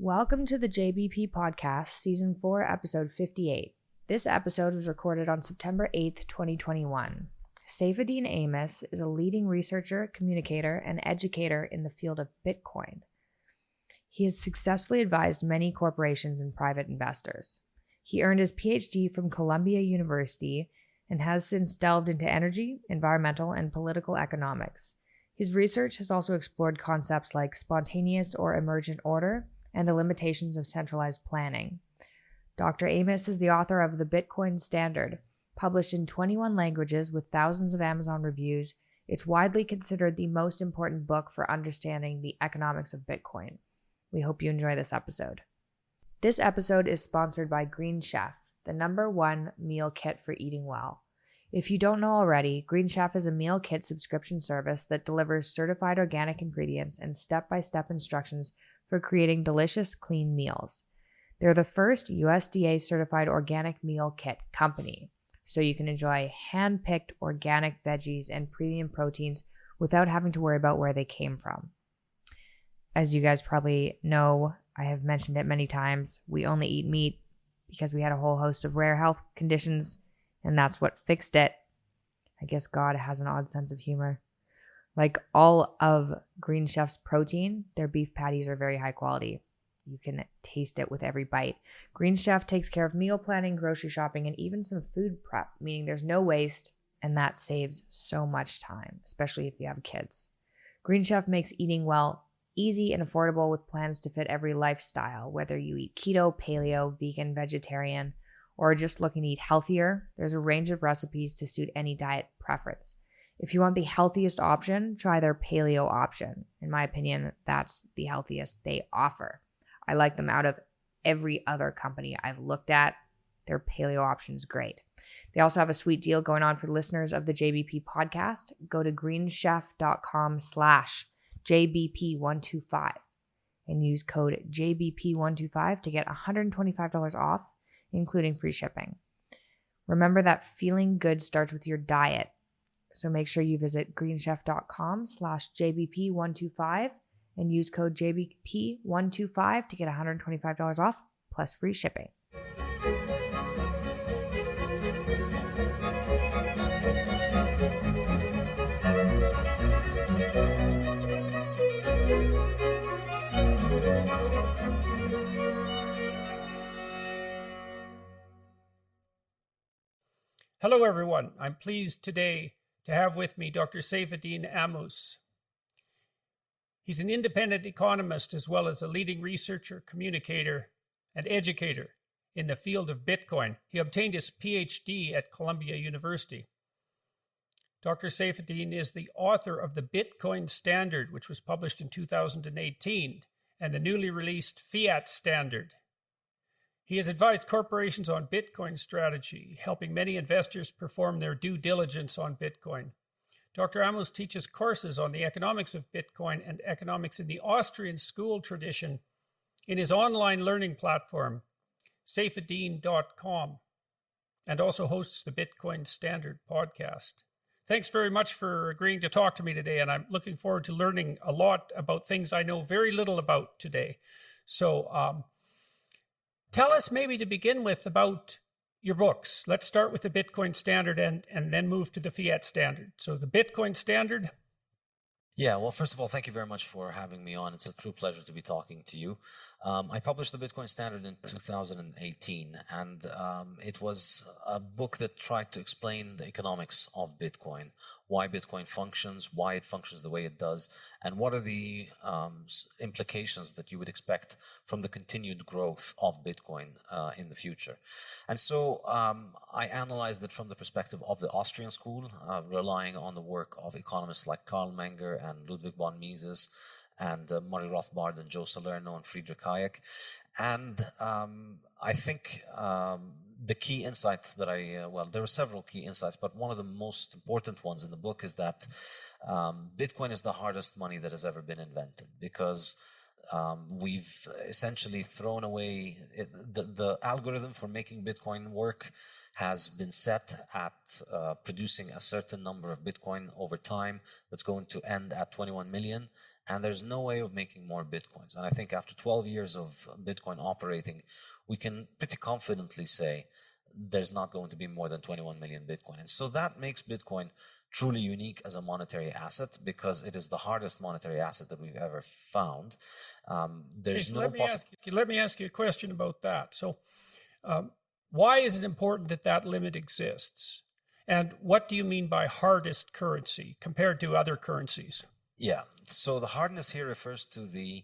Welcome to the JBP Podcast, Season 4, Episode 58. This episode was recorded on September 8th, 2021. Saifedean Amos is a leading researcher, communicator, and educator in the field of Bitcoin. He has successfully advised many corporations and private investors. He earned his PhD from Columbia University and has since delved into energy, environmental, and political economics. His research has also explored concepts like spontaneous or emergent order and the limitations of centralized planning. Dr. Amos is the author of The Bitcoin Standard. Published in 21 languages with thousands of Amazon reviews, it's widely considered the most important book for understanding the economics of Bitcoin. We hope you enjoy this episode. This episode is sponsored by Green Chef, the #1 meal kit for eating well. If you don't know already, Green Chef is a meal kit subscription service that delivers certified organic ingredients and step-by-step instructions for creating delicious, clean meals. They're the first USDA-certified organic meal kit company, so you can enjoy hand-picked organic veggies and premium proteins without having to worry about where they came from. As you guys probably know, I have mentioned it many times, we only eat meat because we had a whole host of rare health conditions, and that's what fixed it. I guess God has an odd sense of humor. Like all of Green Chef's protein, their beef patties are very high quality. You can taste it with every bite. Green Chef takes care of meal planning, grocery shopping, and even some food prep, meaning there's no waste, and that saves so much time, especially if you have kids. Green Chef makes eating well easy and affordable with plans to fit every lifestyle, whether you eat keto, paleo, vegan, vegetarian, or just looking to eat healthier. There's a range of recipes to suit any diet preference. If you want the healthiest option, try their paleo option. In my opinion, that's the healthiest they offer. I like them out of every other company I've looked at. Their paleo option is great. They also have a sweet deal going on for listeners of the JBP podcast. Go to greenchef.com/JBP125 and use code JBP125 to get $125 off, including free shipping. Remember that feeling good starts with your diet. So make sure you visit greenchef.com/JBP125 and use code JBP125 to get $125 off plus free shipping. Hello, everyone. I'm pleased today to have with me Dr. Saifedean Amos. He's an independent economist as well as a leading researcher, communicator, and educator in the field of Bitcoin. He obtained his PhD at Columbia University. Dr. Saifedean is the author of The Bitcoin Standard, which was published in 2018, and the newly released Fiat Standard. He has advised corporations on Bitcoin strategy, helping many investors perform their due diligence on Bitcoin. Dr. Amos teaches courses on the economics of Bitcoin and economics in the Austrian school tradition in his online learning platform, saifedean.com, and also hosts the Bitcoin Standard podcast. Thanks very much for agreeing to talk to me today, and I'm looking forward to learning a lot about things I know very little about today. So, tell us maybe to begin with about your books. Let's start with the Bitcoin Standard and then move to the Fiat Standard. So the Bitcoin Standard. Yeah, well, first of all, thank you very much for having me on. It's a true pleasure to be talking to you. I published the Bitcoin Standard in 2018, and it was a book that tried to explain the economics of Bitcoin, why Bitcoin functions, why it functions the way it does, and what are the implications that you would expect from the continued growth of Bitcoin in the future. And so I analyzed it from the perspective of the Austrian school, relying on the work of economists like Karl Menger and Ludwig von Mises, and Murray Rothbard and Joe Salerno and Friedrich Hayek. And I think the key insight that there are several key insights, but one of the most important ones in the book is that Bitcoin is the hardest money that has ever been invented, because we've essentially thrown away the algorithm for making Bitcoin work has been set at producing a certain number of Bitcoin over time that's going to end at 21 million. and there's no way of making more Bitcoins. And I think after 12 years of Bitcoin operating, we can pretty confidently say there's not going to be more than 21 million Bitcoin. And so that makes Bitcoin truly unique as a monetary asset, because it is the hardest monetary asset that we've ever found. There's so no let me ask you a question about that. So why is it important that that limit exists? And what do you mean by hardest currency compared to other currencies? Yeah, so the hardness here refers to the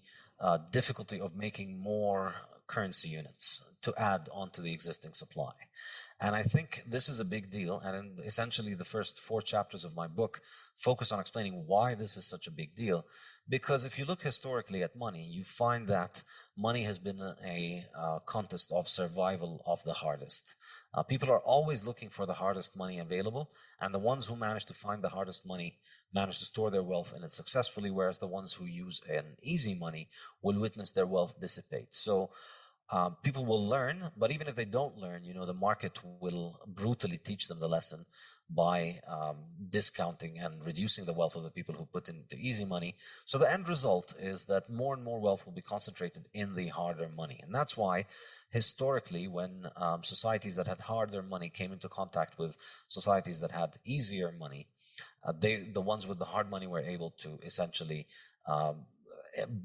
difficulty of making more currency units to add onto the existing supply. And I think this is a big deal. And essentially, the first 4 chapters of my book focus on explaining why this is such a big deal. Because if you look historically at money, you find that money has been a contest of survival of the hardest. People are always looking for the hardest money available, and the ones who manage to find the hardest money manage to store their wealth in it successfully, whereas the ones who use an easy money will witness their wealth dissipate. So people will learn, but even if they don't learn, the market will brutally teach them the lesson by discounting and reducing the wealth of the people who put into easy money. So the end result is that more and more wealth will be concentrated in the harder money. And that's why historically, when societies that had harder money came into contact with societies that had easier money, the ones with the hard money were able to essentially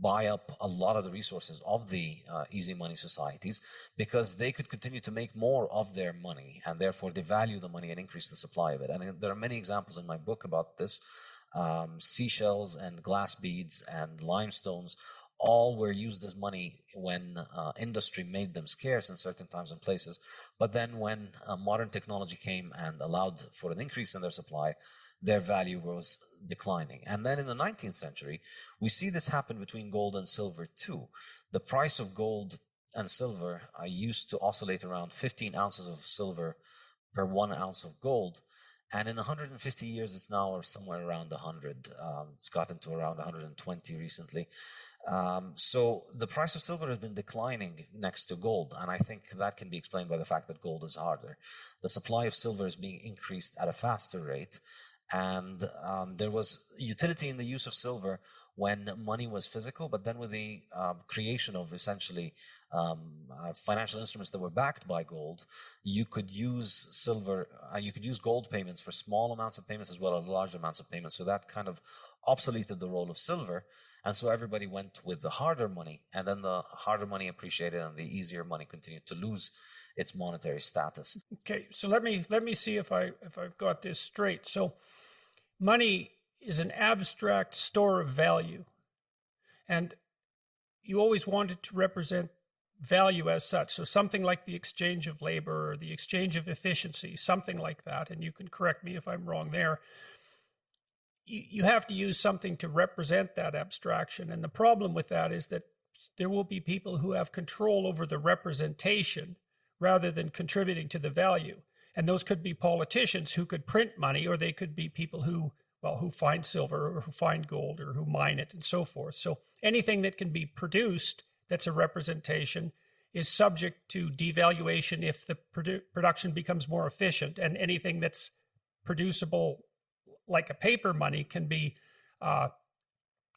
buy up a lot of the resources of the easy money societies, because they could continue to make more of their money and therefore devalue the money and increase the supply of it. And there are many examples in my book about this. Seashells and glass beads and limestones all were used as money when industry made them scarce in certain times and places. But then when modern technology came and allowed for an increase in their supply, their value was declining. And then in the 19th century, we see this happen between gold and silver too. The price of gold and silver used to oscillate around 15 ounces of silver per 1 ounce of gold. And in 150 years, it's now somewhere around 100. It's gotten to around 120 recently. So the price of silver has been declining next to gold, and I think that can be explained by the fact that gold is harder. The supply of silver is being increased at a faster rate, and there was utility in the use of silver when money was physical, but then with the creation of essentially financial instruments that were backed by gold, you could use silver, you could use gold payments for small amounts of payments as well as large amounts of payments. So that kind of obsoleted the role of silver. And so everybody went with the harder money, and then the harder money appreciated and the easier money continued to lose its monetary status. Okay, so let me see if I've got this straight. So money is an abstract store of value, and you always wanted to represent value as such. So something like the exchange of labor or the exchange of efficiency, something like that. And you can correct me if I'm wrong there. You have to use something to represent that abstraction. And the problem with that is that there will be people who have control over the representation rather than contributing to the value. And those could be politicians who could print money, or they could be people who find silver or who find gold or who mine it and so forth. So anything that can be produced that's a representation is subject to devaluation if the production becomes more efficient. And anything that's producible, like a paper money, can be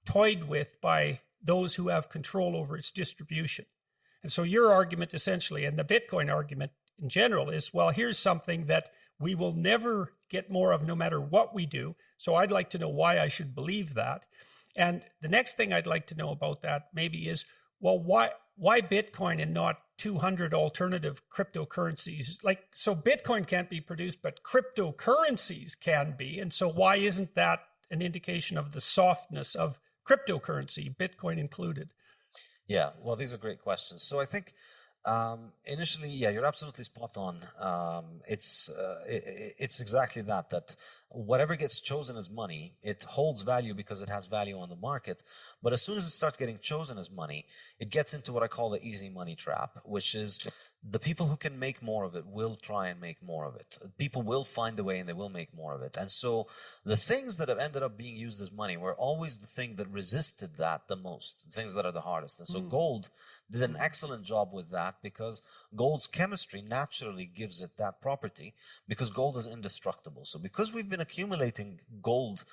toyed with by those who have control over its distribution. And so your argument essentially, and the Bitcoin argument in general, is, well, here's something that we will never get more of no matter what we do. So I'd like to know why I should believe that. And the next thing I'd like to know about that maybe is, well, why Bitcoin and not 200 alternative cryptocurrencies? Like, so Bitcoin can't be produced, but cryptocurrencies can be. And so why isn't that an indication of the softness of cryptocurrency, Bitcoin included? Yeah, well, these are great questions. So I think initially, yeah, you're absolutely spot on. It's exactly that whatever gets chosen as money, it holds value because it has value on the market. But as soon as it starts getting chosen as money, it gets into what I call the easy money trap, which is the people who can make more of it will try and make more of it. People will find a way and they will make more of it. And so the things that have ended up being used as money were always the thing that resisted that the most, the things that are the hardest. And so gold did an excellent job with that, because gold's chemistry naturally gives it that property, because gold is indestructible. So because we've been accumulating gold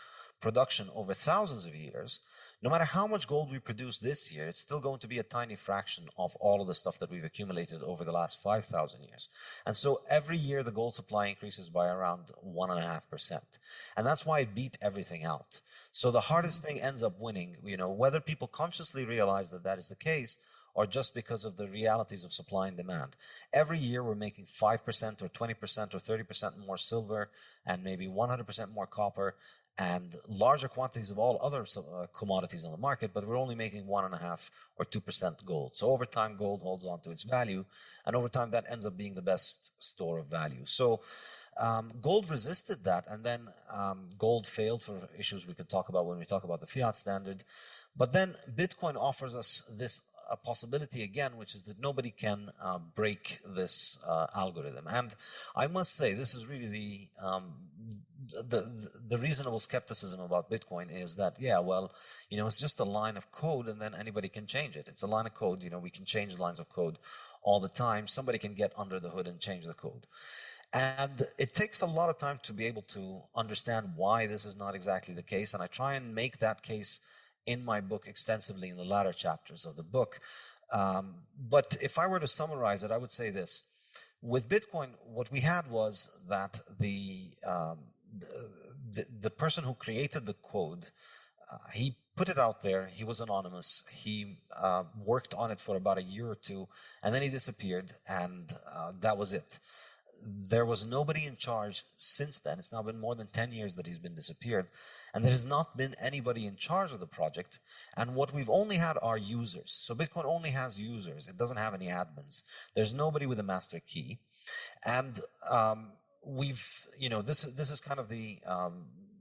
production over thousands of years, no matter how much gold we produce this year, it's still going to be a tiny fraction of all of the stuff that we've accumulated over the last 5,000 years. And so every year the gold supply increases by around 1.5%. And that's why it beat everything out. So the hardest thing ends up winning, whether people consciously realize that that is the case or just because of the realities of supply and demand. Every year we're making 5% or 20% or 30% more silver and maybe 100% more copper and larger quantities of all other commodities on the market, but we're only making 1.5 or 2% gold. So over time, gold holds on to its value, and over time that ends up being the best store of value. So gold resisted that, and then gold failed for issues we could talk about when we talk about the fiat standard. But then Bitcoin offers us this a possibility again, which is that nobody can break this algorithm. And I must say, this is really the reasonable skepticism about Bitcoin is that, it's just a line of code and then anybody can change it. It's a line of code, we can change lines of code all the time. Somebody can get under the hood and change the code. And it takes a lot of time to be able to understand why this is not exactly the case. And I try and make that case in my book extensively in the latter chapters of the book. But if I were to summarize it, I would say this. With Bitcoin, what we had was that the person who created the code, he put it out there. He was anonymous. He worked on it for about a year or two, and then he disappeared, and that was it. There was nobody in charge since then. It's now been more than 10 years that he's been disappeared. And there has not been anybody in charge of the project. And what we've only had are users. So Bitcoin only has users. It doesn't have any admins. There's nobody with a master key. And this is kind of the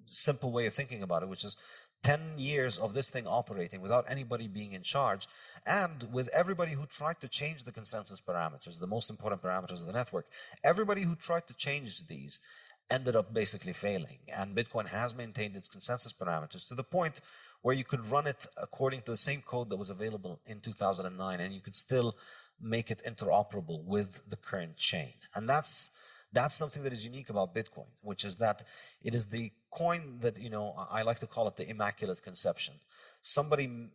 simple way of thinking about it, which is 10 years of this thing operating without anybody being in charge, and with everybody who tried to change the consensus parameters, the most important parameters of the network, everybody who tried to change these ended up basically failing. And Bitcoin has maintained its consensus parameters to the point where you could run it according to the same code that was available in 2009, and you could still make it interoperable with the current chain. And that's something that is unique about Bitcoin, which is that it is the coin that, I like to call it the Immaculate Conception. Somebody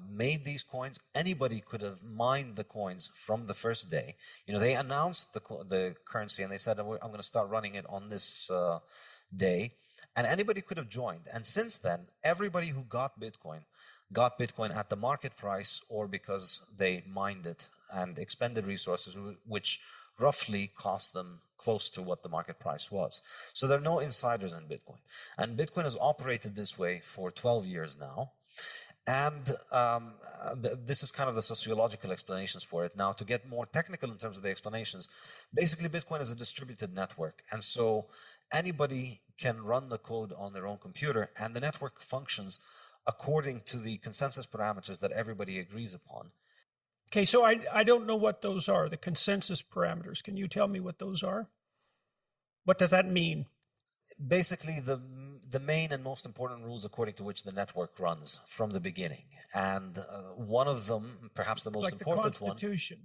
made these coins. Anybody could have mined the coins from the first day. They announced the currency and they said, I'm going to start running it on this day. And anybody could have joined. And since then, everybody who got Bitcoin at the market price or because they mined it and expended resources, which roughly cost them close to what the market price was. So there are no insiders in Bitcoin. And Bitcoin has operated this way for 12 years now. And this is kind of the sociological explanations for it. Now, to get more technical in terms of the explanations, basically Bitcoin is a distributed network. And so anybody can run the code on their own computer, and the network functions according to the consensus parameters that everybody agrees upon. Okay, so I don't know what those are, the consensus parameters. Can you tell me what those are? What does that mean? Basically, the main and most important rules according to which the network runs from the beginning. And one of them, perhaps the most important one. Like the Constitution.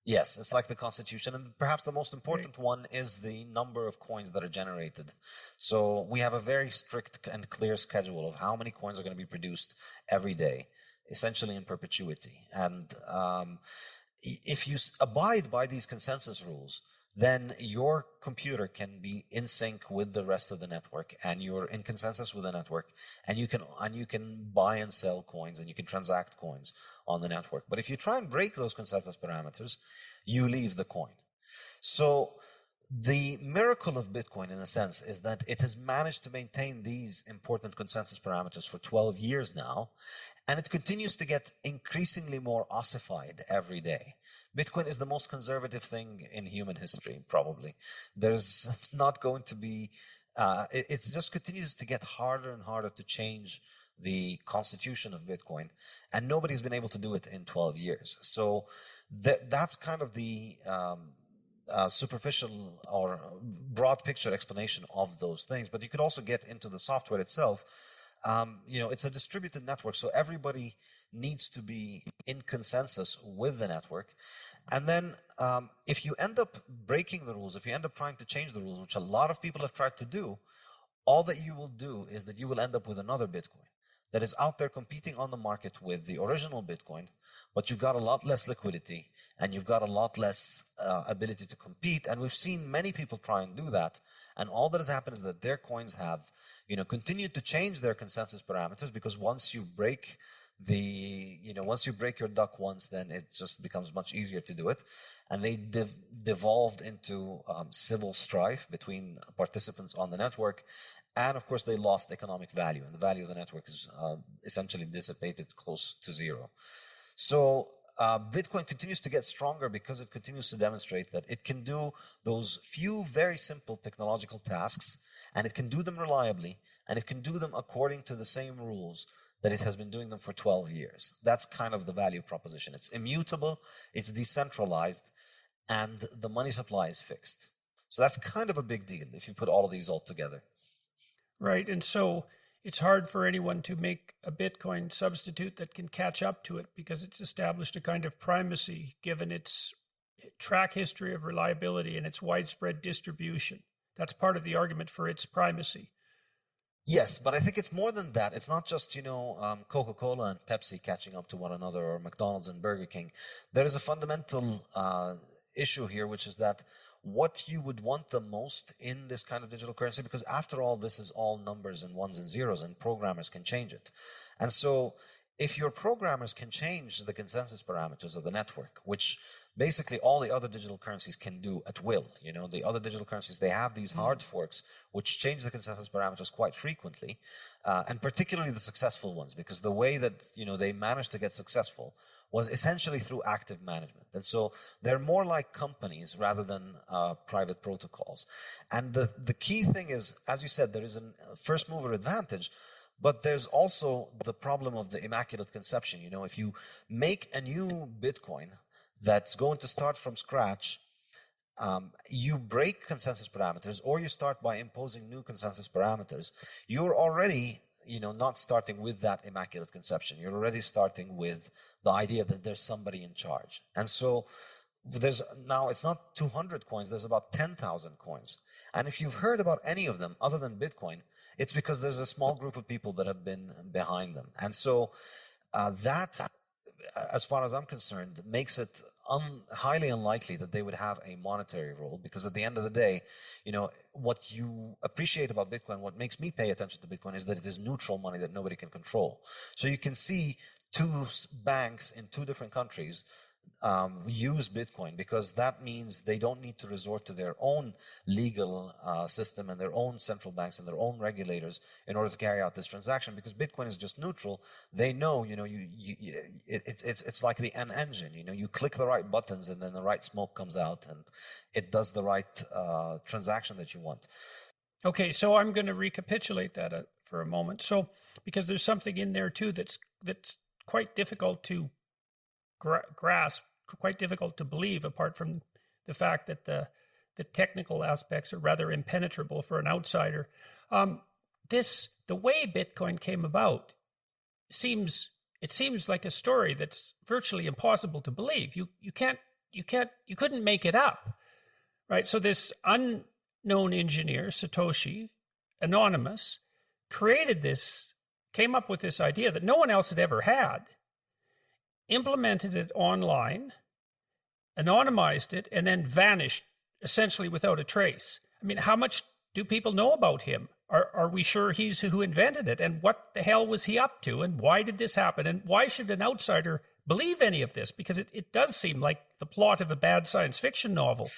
Yes, it's like the Constitution. And perhaps the most important one is the number of coins that are generated. So we have a very strict and clear schedule of how many coins are going to be produced every day, essentially in perpetuity. And if you abide by these consensus rules, then your computer can be in sync with the rest of the network, and you're in consensus with the network, and you can buy and sell coins, and you can transact coins on the network. But if you try and break those consensus parameters, you leave the coin. So the miracle of Bitcoin, in a sense, is that it has managed to maintain these important consensus parameters for 12 years now, and it continues to get increasingly more ossified every day. Bitcoin is the most conservative thing in human history, probably. There's not going to be, it just continues to get harder and harder to change the constitution of Bitcoin, and nobody's been able to do it in 12 years. So that's kind of the superficial or broad picture explanation of those things. But you could also get into the software itself. It's a distributed network, so everybody needs to be in consensus with the network. And then if you end up breaking the rules, if you end up trying to change the rules, which a lot of people have tried to do, all that you will do is that you will end up with another Bitcoin. that is out there competing on the market with the original Bitcoin, but you've got a lot less liquidity and you've got a lot less ability to compete. And we've seen many people try and do that. And all that has happened is that their coins have, continued to change their consensus parameters, because once you break your duck once, then it just becomes much easier to do it. And they devolved into civil strife between participants on the network. And of course, they lost economic value, and the value of the network is essentially dissipated close to zero. So Bitcoin continues to get stronger because it continues to demonstrate that it can do those few very simple technological tasks, and it can do them reliably, and it can do them according to the same rules that it has been doing them for 12 years. That's kind of the value proposition. It's immutable, it's decentralized, and the money supply is fixed. So that's kind of a big deal if you put all of these all together. Right. And so it's hard for anyone to make a Bitcoin substitute that can catch up to it, because it's established a kind of primacy given its track history of reliability and its widespread distribution. That's part of the argument for its primacy. Yes, but I think it's more than that. It's not just, Coca-Cola and Pepsi catching up to one another, or McDonald's and Burger King. There is a fundamental issue here, which is that what you would want the most in this kind of digital currency, because after all, this is all numbers and ones and zeros, and programmers can change it. And so if your programmers can change the consensus parameters of the network, which basically all the other digital currencies can do at will, the other digital currencies, they have these hard forks which change the consensus parameters quite frequently, and particularly the successful ones, because the way that they managed to get successful was essentially through active management. And so they're more like companies rather than private protocols. And the key thing is, as you said, there is a first mover advantage, but there's also the problem of the immaculate conception. If you make a new Bitcoin that's going to start from scratch, you break consensus parameters, or you start by imposing new consensus parameters, you're already not starting with that immaculate conception. You're already starting with the idea that there's somebody in charge. And so it's not 200 coins, there's about 10,000 coins. And if you've heard about any of them other than Bitcoin, it's because there's a small group of people that have been behind them. And so that, as far as I'm concerned, makes it highly unlikely that they would have a monetary role, because at the end of the day, what you appreciate about Bitcoin, what makes me pay attention to Bitcoin, is that it is neutral money that nobody can control. So you can see two banks in two different countries use Bitcoin, because that means they don't need to resort to their own legal system and their own central banks and their own regulators in order to carry out this transaction, because Bitcoin is just neutral. They know, it's like the N engine. You click the right buttons and then the right smoke comes out and it does the right transaction that you want. Okay, so I'm going to recapitulate that for a moment. So, because there's something in there too that's quite difficult to grasp, quite difficult to believe, apart from the fact that the technical aspects are rather impenetrable for an outsider. The way Bitcoin came about seems like a story that's virtually impossible to believe. You couldn't make it up, right? So this unknown engineer, Satoshi, anonymous, came up with this idea that no one else had ever had, implemented it online, anonymized it, and then vanished essentially without a trace. I mean, how much do people know about him? Are we sure he's who invented it? And what the hell was he up to? And why did this happen? And why should an outsider believe any of this? Because it does seem like the plot of a bad science fiction novel.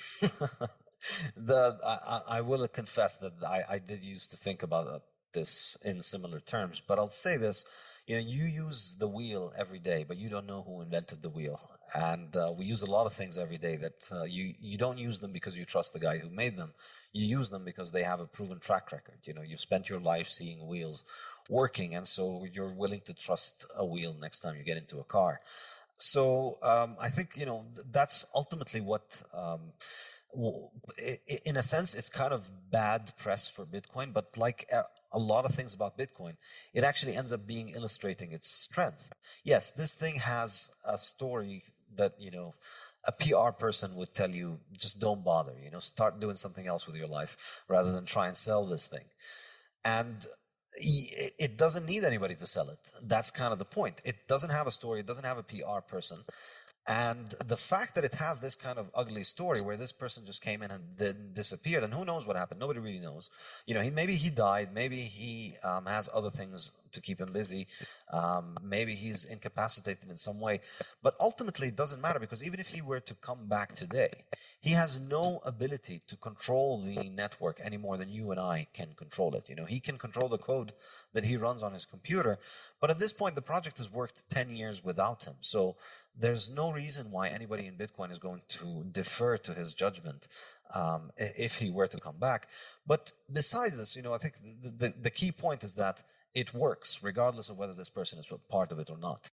I will confess that I did used to think about this in similar terms, but I'll say this. You use the wheel every day, but you don't know who invented the wheel. And we use a lot of things every day that you don't use them because you trust the guy who made them. You use them because they have a proven track record. You've spent your life seeing wheels working, and so you're willing to trust a wheel next time you get into a car. So I think, that's ultimately what... in a sense, it's kind of bad press for Bitcoin, but like a lot of things about Bitcoin, it actually ends up being illustrating its strength. Yes, this thing has a story that, a PR person would tell you, just don't bother, start doing something else with your life rather than try and sell this thing. And it doesn't need anybody to sell it. That's kind of the point. It doesn't have a story. It doesn't have a PR person. And the fact that it has this kind of ugly story where this person just came in and then disappeared, and who knows what happened? Nobody really knows. Maybe he died. Maybe he has other things to keep him busy. Maybe he's incapacitated in some way. But ultimately, it doesn't matter, because even if he were to come back today, he has no ability to control the network any more than you and I can control it. He can control the code that he runs on his computer. But at this point, the project has worked 10 years without him. So there's no reason why anybody in Bitcoin is going to defer to his judgment if he were to come back. But besides this, I think the key point is that it works regardless of whether this person is part of it or not.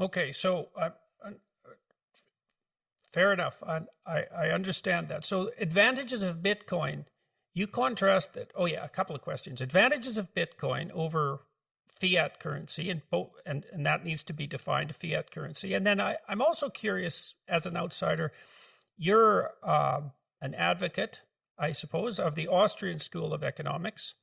Okay, so fair enough. I understand that. So advantages of Bitcoin, you contrast that. Oh yeah, a couple of questions. Advantages of Bitcoin over fiat currency, and that needs to be defined, fiat currency. And then I'm also curious, as an outsider, you're an advocate, I suppose, of the Austrian School of Economics,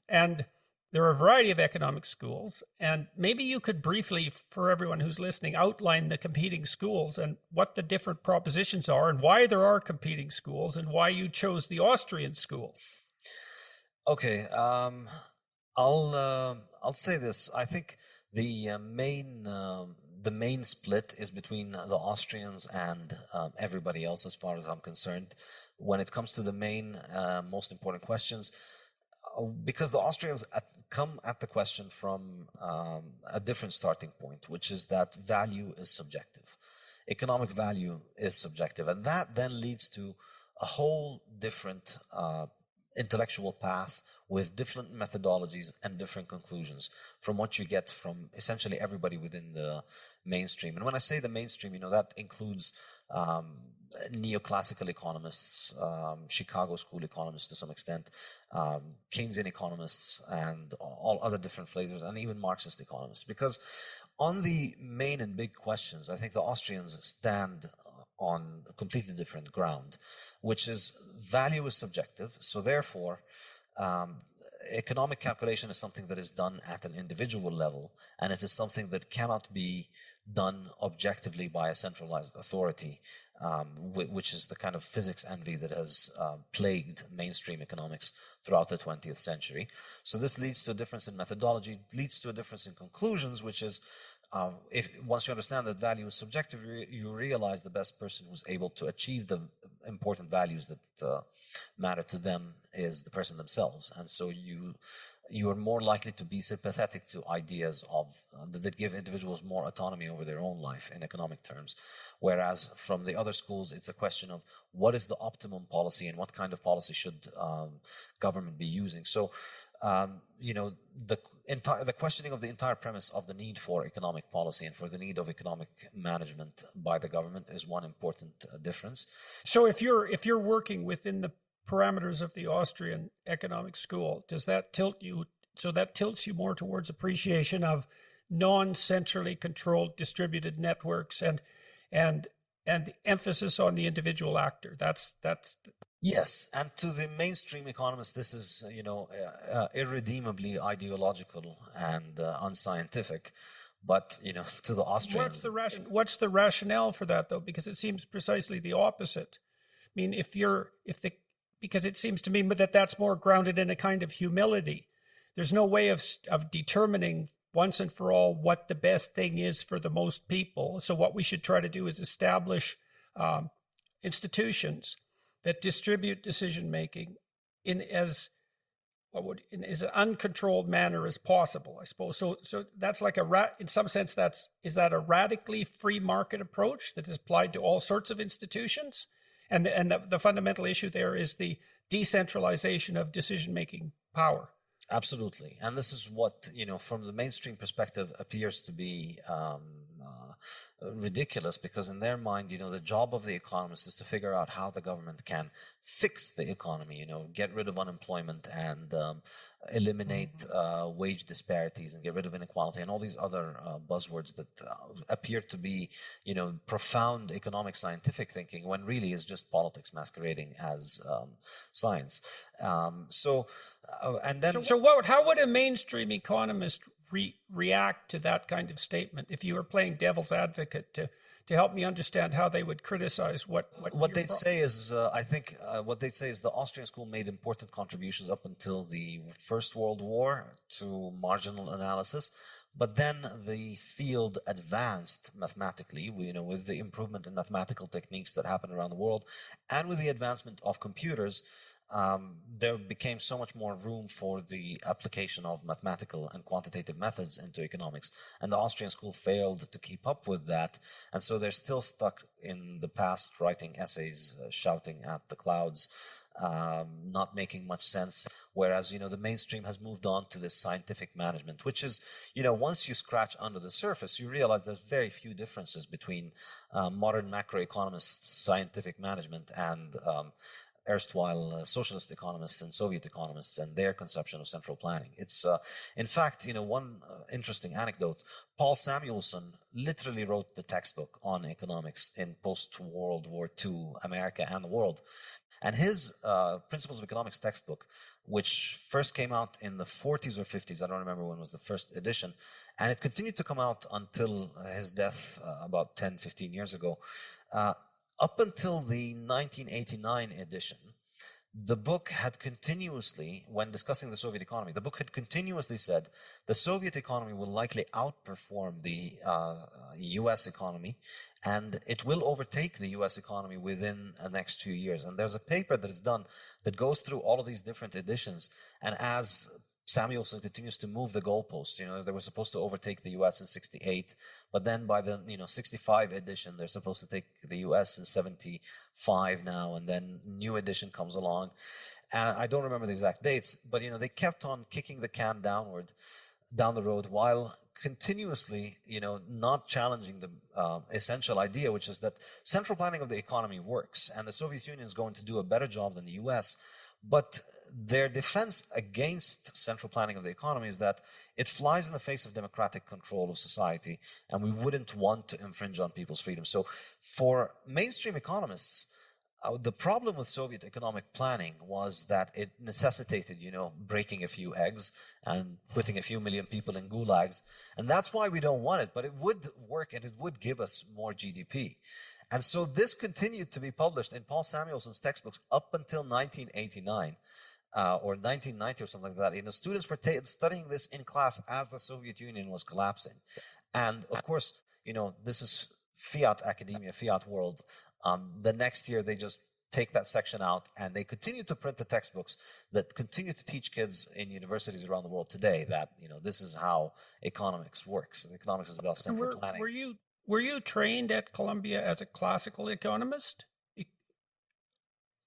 and there are a variety of economic schools, and maybe you could briefly, for everyone who's listening, outline the competing schools and what the different propositions are and why there are competing schools and why you chose the Austrian school. Okay, I'll say this. I think the main split is between the Austrians and everybody else, as far as I'm concerned, when it comes to the main most important questions, because the Austrians come at the question from a different starting point, which is that value is subjective. Economic value is subjective, and that then leads to a whole different intellectual path with different methodologies and different conclusions from what you get from essentially everybody within the mainstream. And when I say the mainstream, that includes neoclassical economists, Chicago school economists to some extent, Keynesian economists, and all other different flavors, and even Marxist economists. Because on the main and big questions, I think the Austrians stand on a completely different ground, which is value is subjective. So therefore, economic calculation is something that is done at an individual level, and it is something that cannot be done objectively by a centralized authority, which is the kind of physics envy that has plagued mainstream economics throughout the 20th century. So this leads to a difference in methodology, leads to a difference in conclusions, which is once you understand that value is subjective, you realize the best person who's able to achieve the important values that matter to them is the person themselves. And so you are more likely to be sympathetic to ideas that give individuals more autonomy over their own life in economic terms. Whereas from the other schools, it's a question of what is the optimum policy and what kind of policy should government be using. So the questioning of the entire premise of the need for economic policy and for the need of economic management by the government is one important difference. So if you're working within the parameters of the Austrian economic school, does that tilt you? So that tilts you more towards appreciation of non-centrally controlled distributed networks and the emphasis on the individual actor. That's Yes, and to the mainstream economists, this is irredeemably ideological and unscientific. But to the Austrians, what's the rationale for that, though? Because it seems precisely the opposite. I mean, because it seems to me that that's more grounded in a kind of humility. There's no way of determining once and for all what the best thing is for the most people. So what we should try to do is establish institutions that distribute decision-making in as an uncontrolled manner as possible, I suppose. So that's like in some sense, is that a radically free market approach that is applied to all sorts of institutions? And the fundamental issue there is the decentralization of decision-making power. Absolutely. And this is what, from the mainstream perspective appears to be ridiculous, because in their mind, the job of the economist is to figure out how the government can fix the economy, get rid of unemployment and eliminate wage disparities and get rid of inequality and all these other buzzwords that appear to be, profound economic scientific thinking, when really is just politics masquerading as science. So and then How would a mainstream economist react to that kind of statement if you were playing devil's advocate to help me understand how they would criticize what they'd say is, I think what they'd say is the Austrian school made important contributions up until the First World War to marginal analysis. But then the field advanced mathematically, with the improvement in mathematical techniques that happened around the world, and with the advancement of computers, there became so much more room for the application of mathematical and quantitative methods into economics. And the Austrian school failed to keep up with that. And so they're still stuck in the past, writing essays, shouting at the clouds, not making much sense. Whereas, the mainstream has moved on to this scientific management, which is, once you scratch under the surface, you realize there's very few differences between modern macroeconomists' scientific management and erstwhile socialist economists and Soviet economists and their conception of central planning. It's, in fact, one interesting anecdote. Paul Samuelson literally wrote the textbook on economics in post-World War II America and the world. And his Principles of Economics textbook, which first came out in the 40s or 50s, I don't remember when was the first edition, and it continued to come out until his death about 10, 15 years ago. Up until the 1989 edition, the book had continuously, when discussing the Soviet economy, the book had continuously said the Soviet economy will likely outperform the U.S. economy, and it will overtake the U.S. economy within the next 2 years. And there's a paper that is done that goes through all of these different editions, and as Samuelson continues to move the goalposts. They were supposed to overtake the U.S. in 68, but then by the 65 edition, they're supposed to take the U.S. in 75 now, and then new edition comes along. And I don't remember the exact dates, but they kept on kicking the can down the road while continuously, not challenging the essential idea, which is that central planning of the economy works, and the Soviet Union is going to do a better job than the U.S. But their defense against central planning of the economy is that it flies in the face of democratic control of society, and we wouldn't want to infringe on people's freedom. So for mainstream economists, the problem with Soviet economic planning was that it necessitated, breaking a few eggs and putting a few million people in gulags. And that's why we don't want it, but it would work and it would give us more GDP. And so this continued to be published in Paul Samuelson's textbooks up until 1989 or 1990 or something like that. Students were studying this in class as the Soviet Union was collapsing. And of course, this is fiat academia, fiat world. The next year, they just take that section out and they continue to print the textbooks that continue to teach kids in universities around the world today that, this is how economics works. And economics is about central planning. Were you trained at Columbia as a classical economist?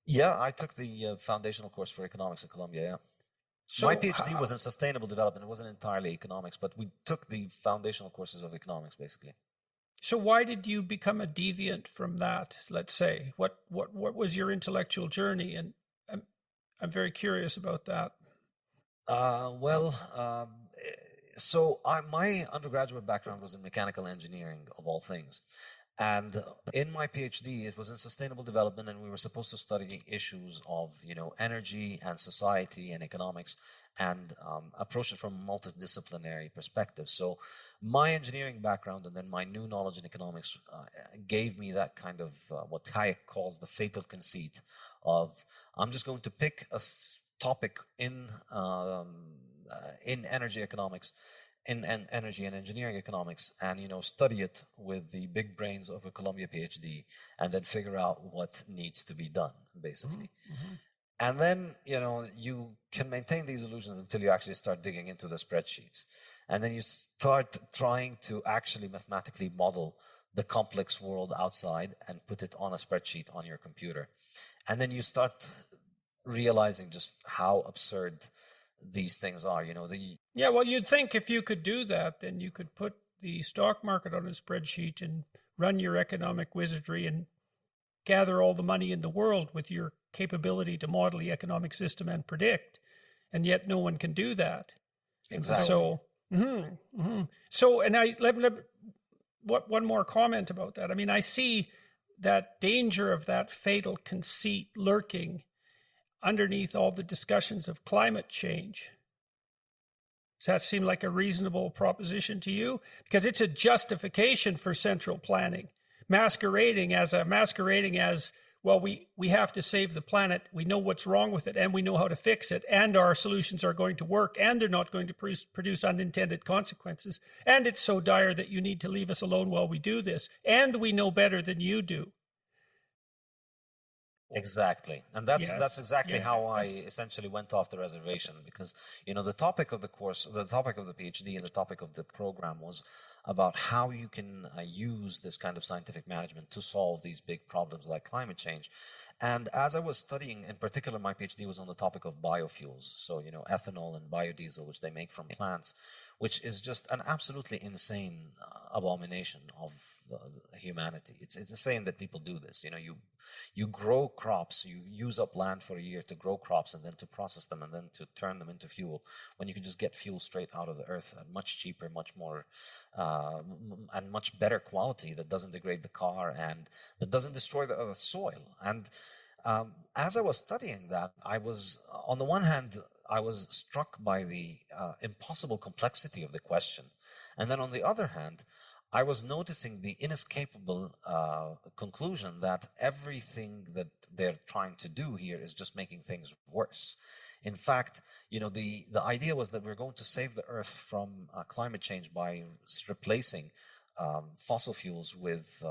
Yeah, I took the foundational course for economics at Columbia, yeah. So my PhD was in sustainable development. It wasn't entirely economics, but we took the foundational courses of economics, basically. So why did you become a deviant from that, let's say? What was your intellectual journey? And I'm very curious about that. So my undergraduate background was in mechanical engineering, of all things. And in my PhD, it was in sustainable development, and we were supposed to study issues of, energy and society and economics, and approach it from a multidisciplinary perspective. So my engineering background and then my new knowledge in economics gave me that kind of what Hayek calls the fatal conceit of, I'm just going to pick a topic in energy economics, in energy and engineering economics, and study it with the big brains of a Columbia PhD, and then figure out what needs to be done, basically. Mm-hmm. And then you can maintain these illusions until you actually start digging into the spreadsheets, and then you start trying to actually mathematically model the complex world outside and put it on a spreadsheet on your computer, and then you start realizing just how absurd these things are. Yeah, well, you'd think if you could do that, then you could put the stock market on a spreadsheet and run your economic wizardry and gather all the money in the world with your capability to model the economic system and predict, and yet no one can do that. Exactly. So, So, and one more comment about that. I mean, I see that danger of that fatal conceit lurking. underneath all the discussions of climate change. Does that seem like a reasonable proposition to you? Because it's a justification for central planning, masquerading as, well, we have to save the planet. We know what's wrong with it, and we know how to fix it, and our solutions are going to work, and they're not going to produce unintended consequences. And it's so dire that you need to leave us alone while we do this, and we know better than you do. Exactly. And that's exactly how I essentially went off the reservation, because, the topic of the course, the topic of the PhD and the topic of the program was about how you can use this kind of scientific management to solve these big problems like climate change. And as I was studying, in particular, my PhD was on the topic of biofuels. So, ethanol and biodiesel, which they make from plants, which is just an absolutely insane abomination of humanity. It's insane that people do this. You grow crops, you use up land for a year to grow crops and then to process them and then to turn them into fuel, when you can just get fuel straight out of the earth at much cheaper, much more, and much better quality, that doesn't degrade the car and that doesn't destroy the soil. And as I was studying that, I was, on the one hand, I was struck by the impossible complexity of the question. And then on the other hand, I was noticing the inescapable conclusion that everything that they're trying to do here is just making things worse. In fact, the idea was that we're going to save the earth from climate change by replacing fossil fuels with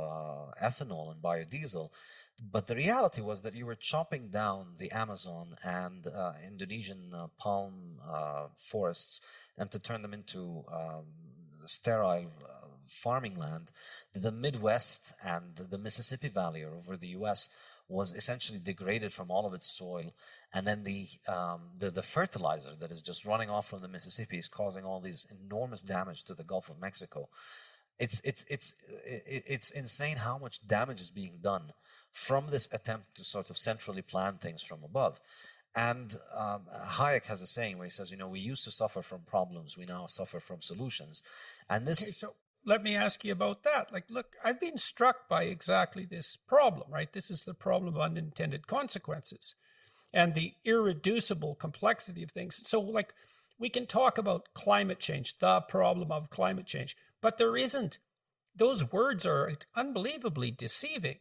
ethanol and biodiesel. But the reality was that you were chopping down the Amazon and Indonesian palm forests, and to turn them into sterile farming land. The Midwest and the Mississippi Valley over the U.S. was essentially degraded from all of its soil, and then the fertilizer that is just running off from the Mississippi is causing all these enormous damage to the Gulf of Mexico. It's insane how much damage is being done from this attempt to sort of centrally plan things from above. And Hayek has a saying where he says, we used to suffer from problems, we now suffer from solutions. And this. Okay, so let me ask you about that. Look, I've been struck by exactly this problem, right? This is the problem of unintended consequences and the irreducible complexity of things. So, we can talk about climate change, the problem of climate change, but there isn't. Those words are unbelievably deceiving.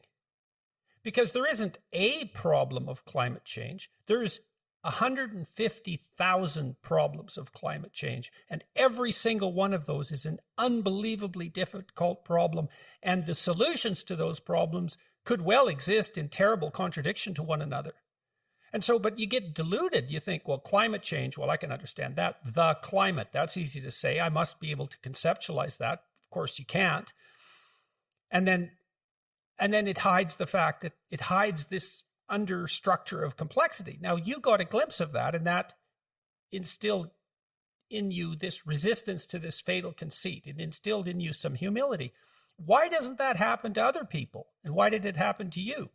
Because there isn't a problem of climate change. There's 150,000 problems of climate change. And every single one of those is an unbelievably difficult problem. And the solutions to those problems could well exist in terrible contradiction to one another. And so, but you get deluded. You think, well, climate change, well, I can understand that. The climate, that's easy to say. I must be able to conceptualize that. Of course, you can't. And then it hides the fact that it hides this understructure of complexity. Now, you got a glimpse of that, and that instilled in you this resistance to this fatal conceit. It instilled in you some humility. Why doesn't that happen to other people? And why did it happen to you?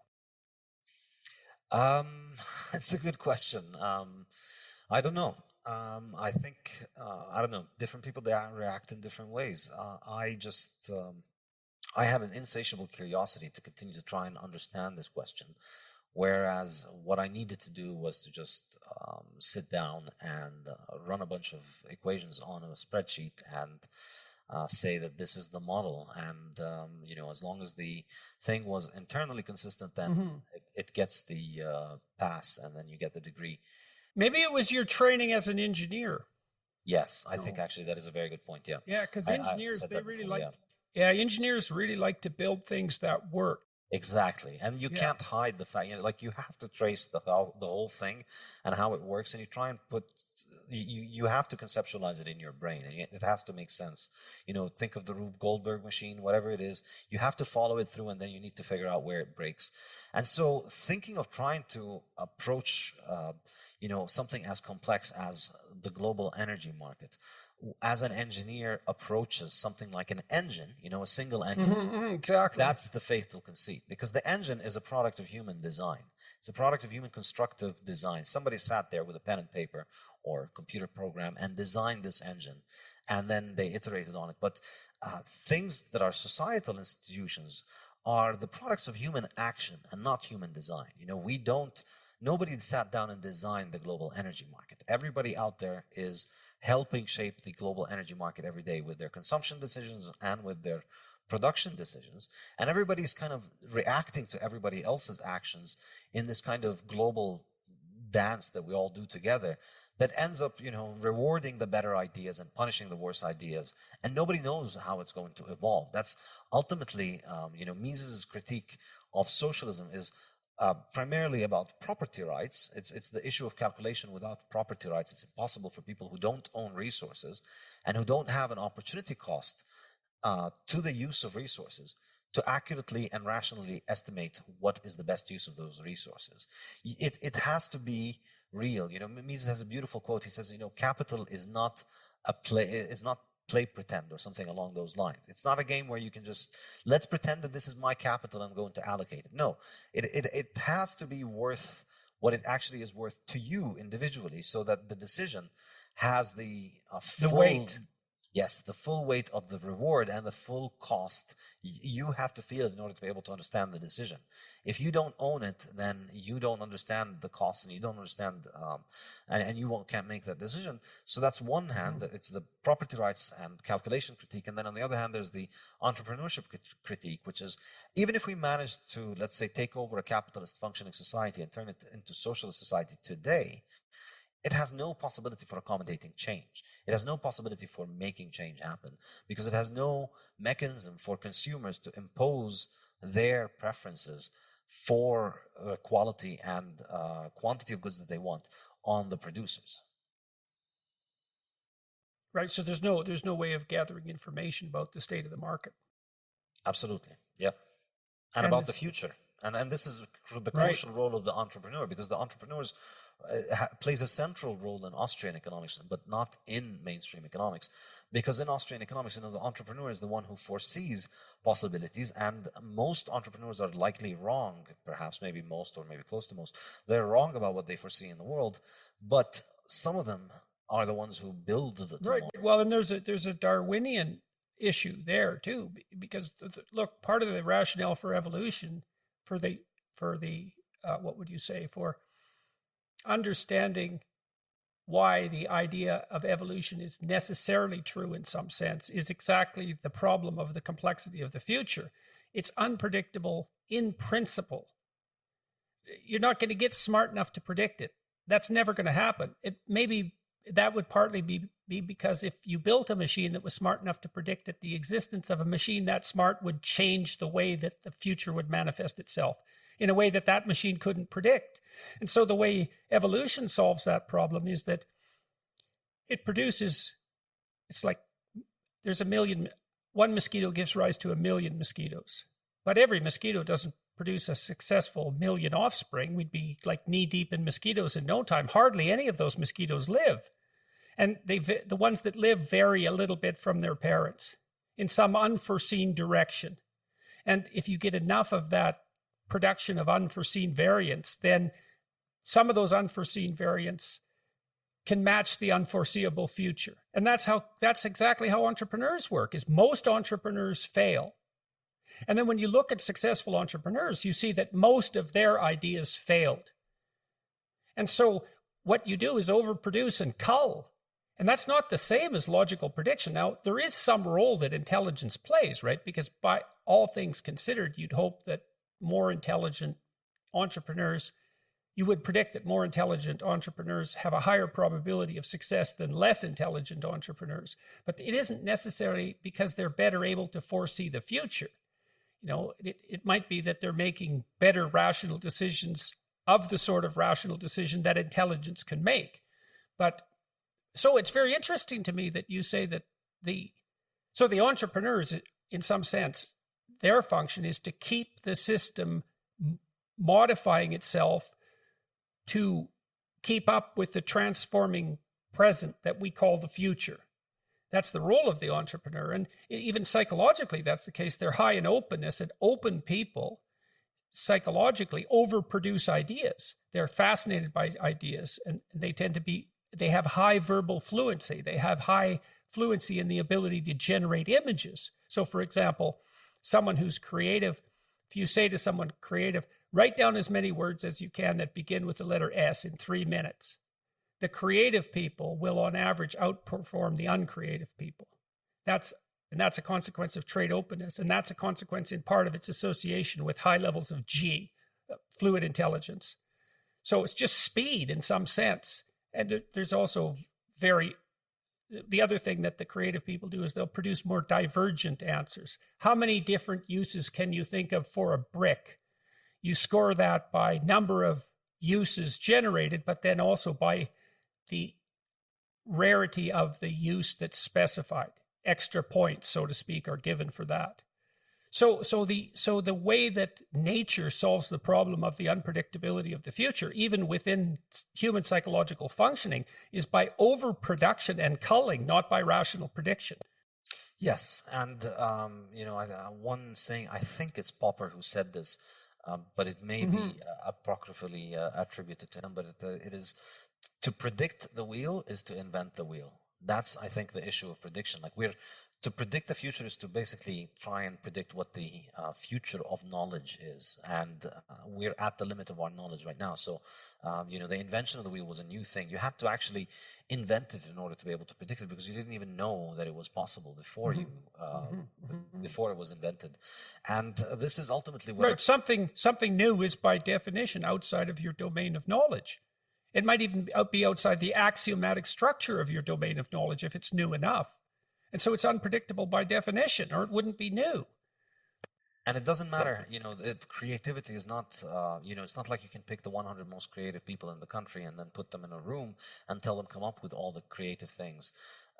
It's a good question. I don't know. I think, I don't know, different people, they react in different ways. I had an insatiable curiosity to continue to try and understand this question, whereas what I needed to do was to just sit down and run a bunch of equations on a spreadsheet and say that this is the model. And, as long as the thing was internally consistent, then it gets the pass, and then you get the degree. Maybe it was your training as an engineer. Yes, I think actually that is a very good point, yeah. Yeah, because engineers, they really before, like... Yeah, engineers really like to build things that work. Exactly. And you can't hide the fact, you have to trace the whole thing and how it works, and you try and you have to conceptualize it in your brain, and it has to make sense. Think of the Rube Goldberg machine, whatever it is, you have to follow it through, and then you need to figure out where it breaks. And so thinking of trying to approach, something as complex as the global energy market, as an engineer approaches something like an engine, a single engine. Exactly. That's the fatal conceit, because the engine is a product of human design. It's a product of human constructive design. Somebody sat there with a pen and paper or computer program and designed this engine, and then they iterated on it. But things that are societal institutions are the products of human action and not human design. We don't Nobody sat down and designed the global energy market. Everybody out there is helping shape the global energy market every day with their consumption decisions and with their production decisions. And everybody's kind of reacting to everybody else's actions in this kind of global dance that we all do together that ends up, rewarding the better ideas and punishing the worse ideas. And nobody knows how it's going to evolve. That's ultimately, Mises's critique of socialism is primarily about property rights. It's the issue of calculation without property rights. It's impossible for people who don't own resources and who don't have an opportunity cost to the use of resources to accurately and rationally estimate what is the best use of those resources. It has to be real. Mises has a beautiful quote. He says, capital is not play pretend or something along those lines. It's not a game where you can just, let's pretend that this is my capital, I'm going to allocate it. No, it has to be worth what it actually is worth to you individually, so that the decision has the weight. Yes, the full weight of the reward and the full cost. You have to feel it in order to be able to understand the decision. If you don't own it, then you don't understand the cost, and you don't understand, and you can't make that decision. So that's one hand, it's the property rights and calculation critique. And then on the other hand, there's the entrepreneurship critique, which is, even if we manage to, let's say, take over a capitalist functioning society and turn it into socialist society today, it has no possibility for accommodating change. It has no possibility for making change happen, because it has no mechanism for consumers to impose their preferences for quality and quantity of goods that they want on the producers. Right. So there's no way of gathering information about the state of the market. Absolutely. Yeah. And about the future. And this is the crucial role of the entrepreneur, because the entrepreneurs plays a central role in Austrian economics, but not in mainstream economics. Because in Austrian economics, the entrepreneur is the one who foresees possibilities, and most entrepreneurs are likely wrong, perhaps maybe most or maybe close to most. They're wrong about what they foresee in the world, but some of them are the ones who build the tomorrow. Right. Well, and there's a Darwinian issue there too, because look, part of the rationale for evolution, for understanding why the idea of evolution is necessarily true in some sense, is exactly the problem of the complexity of the future. It's unpredictable in principle. You're not going to get smart enough to predict it. That's never going to happen. That would partly be because if you built a machine that was smart enough to predict it, the existence of a machine that smart would change the way that the future would manifest itself in a way that machine couldn't predict. And so the way evolution solves that problem is that it produces, it's like there's one mosquito gives rise to 1 million mosquitoes, but every mosquito doesn't produce a successful 1 million offspring. We'd be like knee deep in mosquitoes in no time. Hardly any of those mosquitoes live. And the ones that live vary a little bit from their parents in some unforeseen direction. And if you get enough of that production of unforeseen variants, then some of those unforeseen variants can match the unforeseeable future. And that's exactly how entrepreneurs work, is most entrepreneurs fail. And then when you look at successful entrepreneurs, you see that most of their ideas failed. And so what you do is overproduce and cull. And that's not the same as logical prediction. Now, there is some role that intelligence plays, right? Because by all things considered, you'd hope that more intelligent entrepreneurs, you would predict that more intelligent entrepreneurs have a higher probability of success than less intelligent entrepreneurs. But it isn't necessarily because they're better able to foresee the future. It might be that they're making better rational decisions of the sort of rational decision that intelligence can make. But so it's very interesting to me that you say that the entrepreneurs, in some sense, their function is to keep the system modifying itself to keep up with the transforming present that we call the future. That's the role of the entrepreneur. And even psychologically, that's the case. They're high in openness, and open people psychologically overproduce ideas. They're fascinated by ideas, and they have high verbal fluency. They have high fluency in the ability to generate images. So for example, someone who's creative if you say to someone creative, write down as many words as you can that begin with the letter S in 3 minutes, the creative people will on average outperform the uncreative people. That's a consequence of trade openness. And that's a consequence in part of its association with high levels of G, fluid intelligence. So it's just speed in some sense. And there's also the other thing that the creative people do is they'll produce more divergent answers. How many different uses can you think of for a brick? You score that by number of uses generated, but then also by the rarity of the use that's specified. Extra points, so to speak, are given for that. So the way that nature solves the problem of the unpredictability of the future, even within human psychological functioning, is by overproduction and culling, not by rational prediction. Yes, and one saying, I think it's Popper who said this, but it may be apocryphally attributed to him, but it is, to predict the wheel is to invent the wheel. That's, I think, the issue of prediction. To predict the future is to basically try and predict what the future of knowledge is. And we're at the limit of our knowledge right now. So, the invention of the wheel was a new thing. You had to actually invent it in order to be able to predict it, because you didn't even know that it was possible before before it was invented. And this is ultimately what... Right. Something new is by definition outside of your domain of knowledge. It might even be outside the axiomatic structure of your domain of knowledge if it's new enough. And so it's unpredictable by definition, or it wouldn't be new. And it doesn't matter, creativity is not, it's not like you can pick the 100 most creative people in the country and then put them in a room and tell them come up with all the creative things.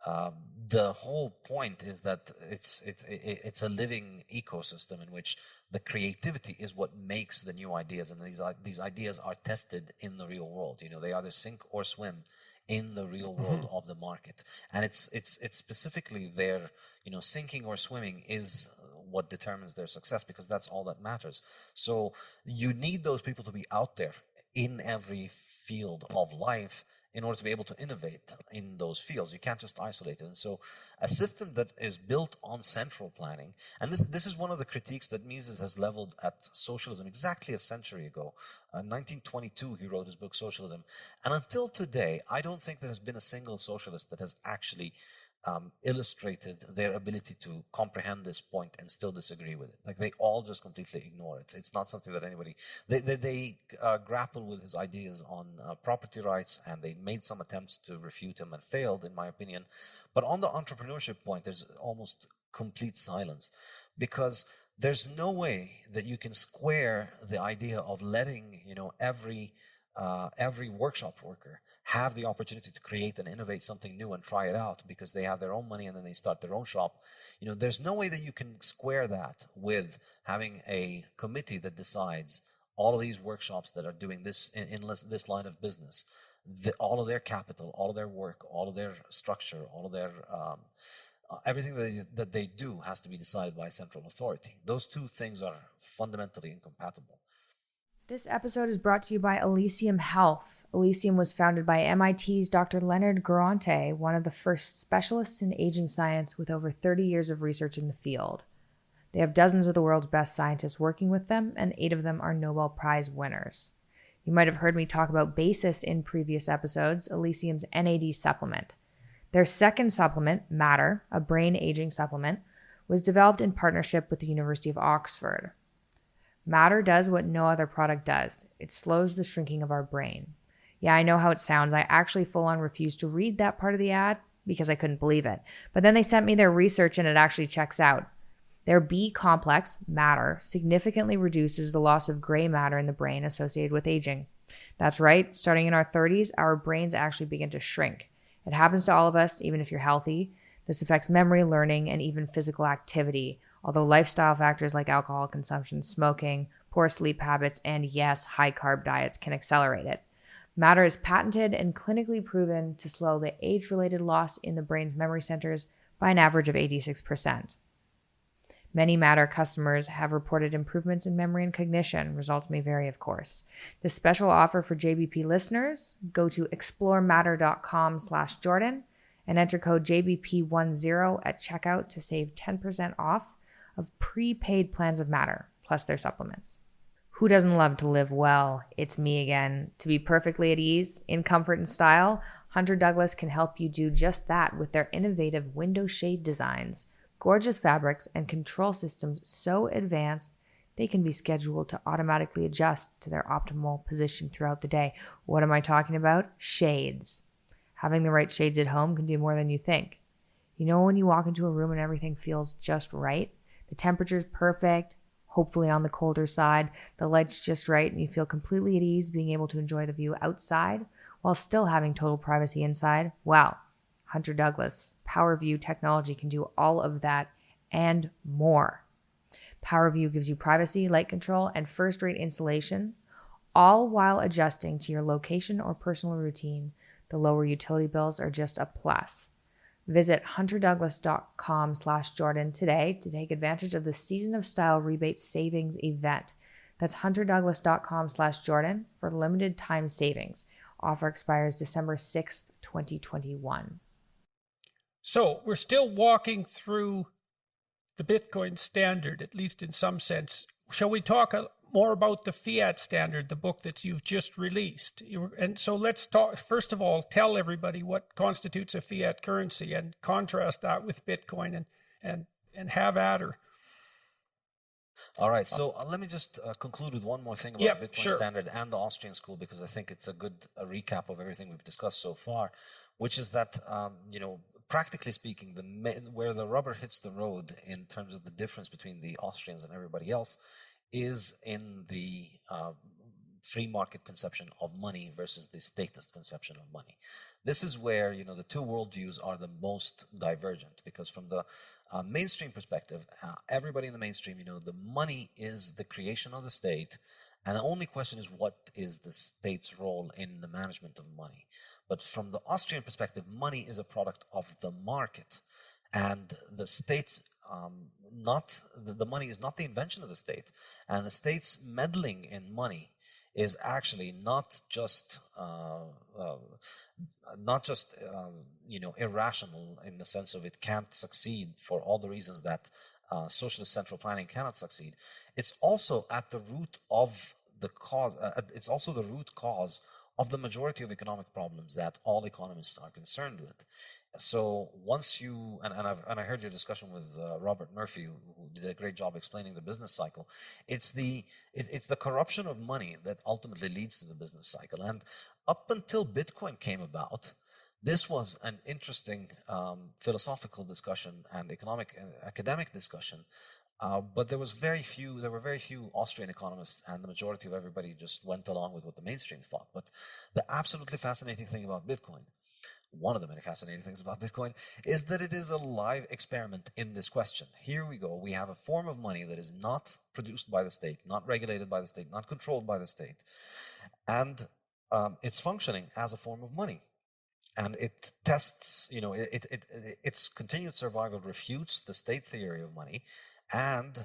The whole point is that it's a living ecosystem in which the creativity is what makes the new ideas, and these ideas are tested in the real world. They either sink or swim in the real world of the market, and it's specifically their sinking or swimming is what determines their success, because that's all that matters. So you need those people to be out there in every field of life in order to be able to innovate in those fields. You can't just isolate it. And so a system that is built on central planning, and this is one of the critiques that Mises has leveled at socialism exactly a century ago. In 1922, he wrote his book, Socialism. And until today, I don't think there has been a single socialist that has actually illustrated their ability to comprehend this point and still disagree with it. Like, they all just completely ignore it. It's not something that anybody... They grapple with his ideas on property rights, and they made some attempts to refute him and failed, in my opinion. But on the entrepreneurship point, there's almost complete silence, because there's no way that you can square the idea of letting every workshop worker have the opportunity to create and innovate something new and try it out because they have their own money and then they start their own shop. There's no way that you can square that with having a committee that decides all of these workshops that are doing this in this line of business, all of their capital, all of their work, all of their structure, all of their everything that they do has to be decided by a central authority. Those two things are fundamentally incompatible. This episode is brought to you by Elysium Health. Elysium was founded by MIT's Dr. Leonard Garante, one of the first specialists in aging science with over 30 years of research in the field. They have dozens of the world's best scientists working with them, and 8 of them are Nobel Prize winners. You might have heard me talk about Basis in previous episodes, Elysium's NAD supplement. Their second supplement, Matter, a brain aging supplement, was developed in partnership with the University of Oxford. Matter does what no other product does. It slows the shrinking of our brain. Yeah, I know how it sounds. I actually full-on refused to read that part of the ad because I couldn't believe it. But then they sent me their research and it actually checks out. Their B complex, Matter, significantly reduces the loss of gray matter in the brain associated with aging. That's right. Starting in our 30s, our brains actually begin to shrink. It happens to all of us, even if you're healthy. This affects memory, learning, and even physical activity. Although lifestyle factors like alcohol consumption, smoking, poor sleep habits, and yes, high-carb diets can accelerate it. Matter is patented and clinically proven to slow the age-related loss in the brain's memory centers by an average of 86%. Many Matter customers have reported improvements in memory and cognition. Results may vary, of course. This special offer for JBP listeners, go to explorematter.com/Jordan and enter code JBP10 at checkout to save 10% off of prepaid plans of Matter, plus their supplements. Who doesn't love to live well? It's me again. To be perfectly at ease, in comfort and style, Hunter Douglas can help you do just that with their innovative window shade designs, gorgeous fabrics, and control systems so advanced they can be scheduled to automatically adjust to their optimal position throughout the day. What am I talking about? Shades. Having the right shades at home can do more than you think. You know when you walk into a room and everything feels just right? The temperature's perfect, hopefully on the colder side, the light's just right, and you feel completely at ease being able to enjoy the view outside while still having total privacy inside. Wow. Hunter Douglas, PowerView technology can do all of that and more. PowerView gives you privacy, light control, and first-rate insulation, all while adjusting to your location or personal routine. The lower utility bills are just a plus. Visit hunterdouglas.com/Jordan today to take advantage of the Season of Style rebate savings event. That's hunterdouglas.com/Jordan for limited time savings. Offer expires December 6th, 2021. So we're still walking through the Bitcoin standard, at least in some sense. Shall we talk more about the fiat standard, the book that you've just released? And so let's talk, first of all, tell everybody what constitutes a fiat currency and contrast that with Bitcoin and have at her. All right, so let me just conclude with one more thing about the Bitcoin sure. standard and the Austrian school, because I think it's a good recap of everything we've discussed so far, which is that, practically speaking, where the rubber hits the road in terms of the difference between the Austrians and everybody else is in the free market conception of money versus the statist conception of money. This is where, the two worldviews are the most divergent, because from the mainstream perspective, everybody in the mainstream, the money is the creation of the state, and the only question is what is the state's role in the management of money. But from the Austrian perspective, money is a product of the market, and the state the money is not the invention of the state, and the state's meddling in money is actually not just irrational in the sense of it can't succeed for all the reasons that socialist central planning cannot succeed. It's also at the root of the cause. It's also the root cause of the majority of economic problems that all economists are concerned with. So once you and I heard your discussion with Robert Murphy, who did a great job explaining the business cycle. It's the corruption of money that ultimately leads to the business cycle. And up until Bitcoin came about, this was an interesting philosophical discussion and academic discussion. But there were very few Austrian economists, and the majority of everybody just went along with what the mainstream thought. But the absolutely fascinating thing about Bitcoin, one of the many fascinating things about Bitcoin, is that it is a live experiment in this question. Here we go. We have a form of money that is not produced by the state, not regulated by the state, not controlled by the state. And it's functioning as a form of money. And it tests, its continued survival refutes the state theory of money, and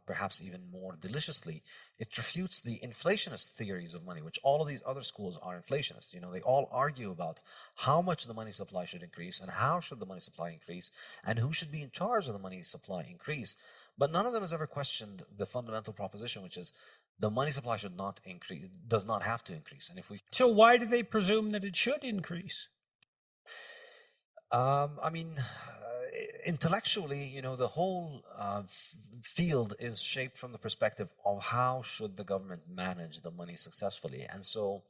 perhaps even more deliciously, it refutes the inflationist theories of money, which all of these other schools are inflationists. They all argue about how much the money supply should increase and how should the money supply increase and who should be in charge of the money supply increase. But none of them has ever questioned the fundamental proposition, which is the money supply should not increase, does not have to increase. And So why do they presume that it should increase? Intellectually, the whole field is shaped from the perspective of how should the government manage the money successfully. And so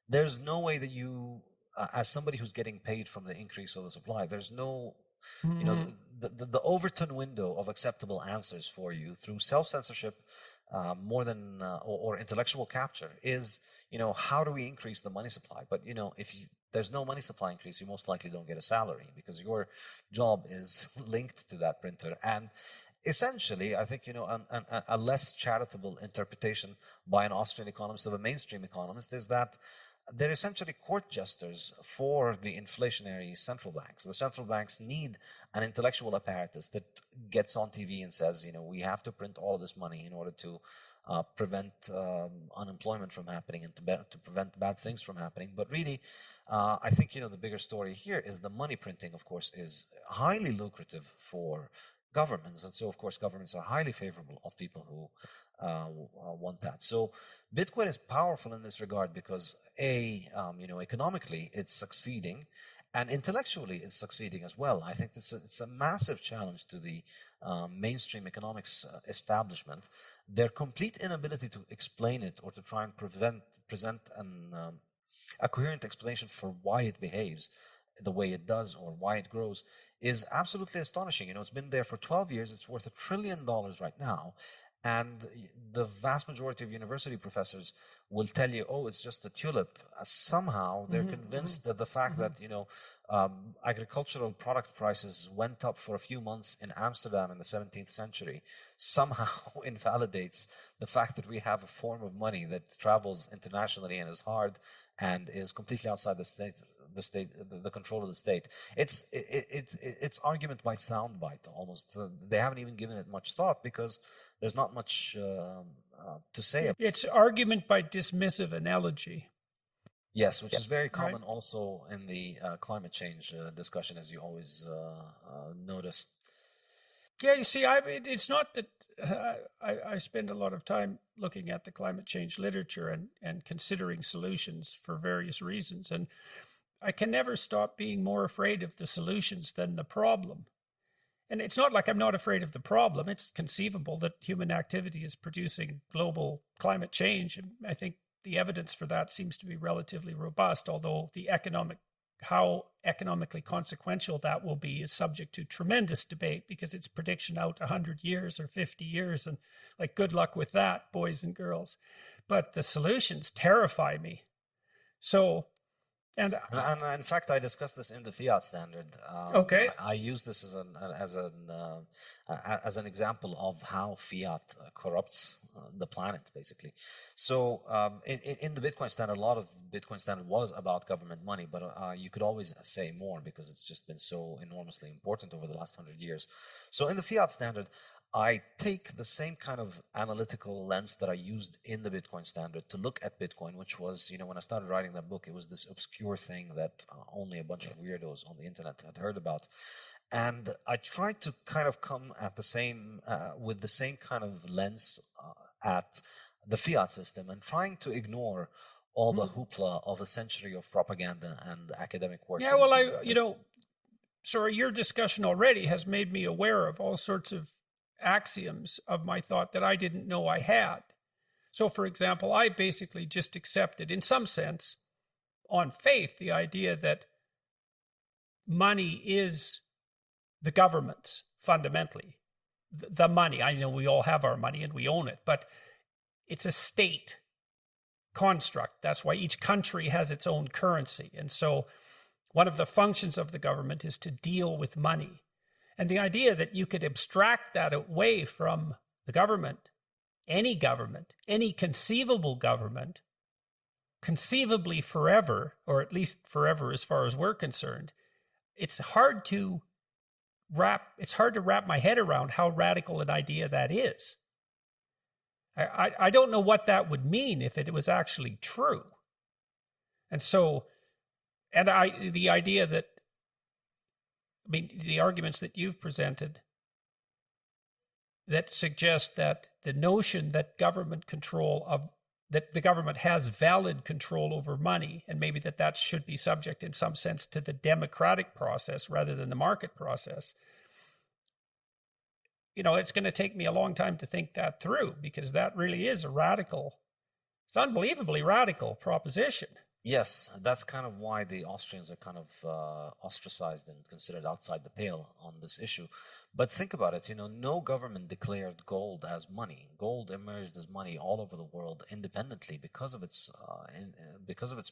there's no way that you, as somebody who's getting paid from the increase of the supply, there's no, the Overton window of acceptable answers for you through self-censorship, more than or intellectual capture is, how do we increase the money supply? But if there's no money supply increase, you most likely don't get a salary because your job is linked to that printer. And essentially, I think a less charitable interpretation by an Austrian economist of a mainstream economist is that they're essentially court jesters for the inflationary central banks. The central banks need an intellectual apparatus that gets on TV and says, we have to print all of this money in order to prevent unemployment from happening and to prevent bad things from happening. But really, I think, the bigger story here is the money printing, of course, is highly lucrative for governments. And so, of course, governments are highly favorable of people who want that. So Bitcoin is powerful in this regard because economically it's succeeding, and intellectually it's succeeding as well. I think it's a massive challenge to the mainstream economics establishment. Their complete inability to explain it or to try and present a coherent explanation for why it behaves the way it does or why it grows is absolutely astonishing. It's been there for 12 years. It's worth $1 trillion right now. And the vast majority of university professors will tell you, oh, it's just a tulip. Somehow they're convinced that the fact that, agricultural product prices went up for a few months in Amsterdam in the 17th century somehow invalidates the fact that we have a form of money that travels internationally and is hard and is completely outside the control of the state. It's argument by soundbite almost. They haven't even given it much thought because there's not much to say. It's argument by dismissive analogy. Yes, which is very common also in the climate change discussion, as you always notice. Yeah, you see, it's not that I spend a lot of time looking at the climate change literature and considering solutions for various reasons. And I can never stop being more afraid of the solutions than the problem. And it's not like I'm not afraid of the problem. It's conceivable that human activity is producing global climate change. And I think the evidence for that seems to be relatively robust, although how economically consequential that will be is subject to tremendous debate because it's prediction out 100 years or 50 years. And like, good luck with that, boys and girls. But the solutions terrify me. So, and in fact, I discussed this in the fiat standard. Okay. I use this as an example of how fiat corrupts the planet, basically. So in the Bitcoin standard, a lot of Bitcoin standard was about government money, but you could always say more because it's just been so enormously important over the last 100 years. So in the fiat standard, I take the same kind of analytical lens that I used in the Bitcoin standard to look at Bitcoin, which was, when I started writing that book, it was this obscure thing that only a bunch of weirdos on the internet had heard about. And I tried to kind of come at with the same kind of lens at the fiat system and trying to ignore all the hoopla of a century of propaganda and academic work. Yeah, well, sorry, your discussion already has made me aware of all sorts of axioms of my thought that I didn't know I had. So, for example, I basically just accepted, in some sense, on faith, the idea that money is the government's, fundamentally. The money, I know we all have our money and we own it, but it's a state construct. That's why each country has its own currency. And so one of the functions of the government is to deal with money. And the idea that you could abstract that away from the government, any conceivable government, conceivably forever, or at least forever as far as we're concerned, it's hard to wrap my head around how radical an idea that is. I don't know what that would mean if it was actually true. And so, the idea that, the arguments that you've presented that suggest that the notion that that the government has valid control over money, and maybe that should be subject in some sense to the democratic process rather than the market process. It's going to take me a long time to think that through because that really is it's unbelievably radical proposition. Yes, that's kind of why the Austrians are kind of ostracized and considered outside the pale on this issue. But think about it, no government declared gold as money. Gold emerged as money all over the world independently because of its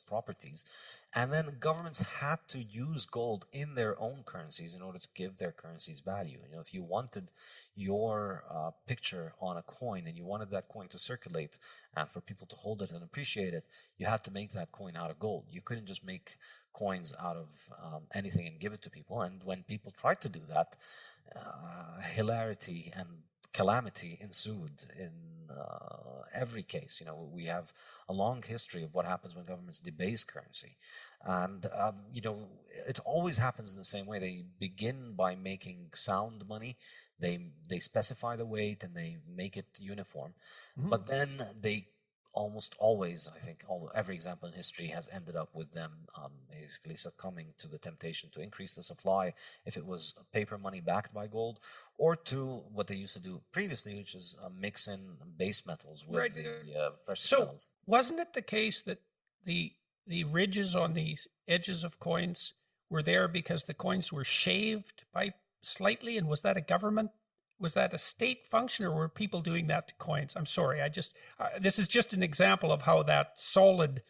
properties. And then governments had to use gold in their own currencies in order to give their currencies value. If you wanted your picture on a coin and you wanted that coin to circulate and for people to hold it and appreciate it, you had to make that coin out of gold. You couldn't just make coins out of anything and give it to people. And when people tried to do that, hilarity and calamity ensued in every case. We have a long history of what happens when governments debase currency. And, it always happens in the same way. They begin by making sound money. They specify the weight and they make it uniform. But then they almost always, I think, every example in history has ended up with them basically succumbing to the temptation to increase the supply if it was paper money backed by gold, or to what they used to do previously, which is mix in base metals with the precious metals. So wasn't it the case that the ridges on the edges of coins were there because the coins were shaved by slightly? And was that a state function, or were people doing that to coins? I'm sorry, this is just an example of how that solid,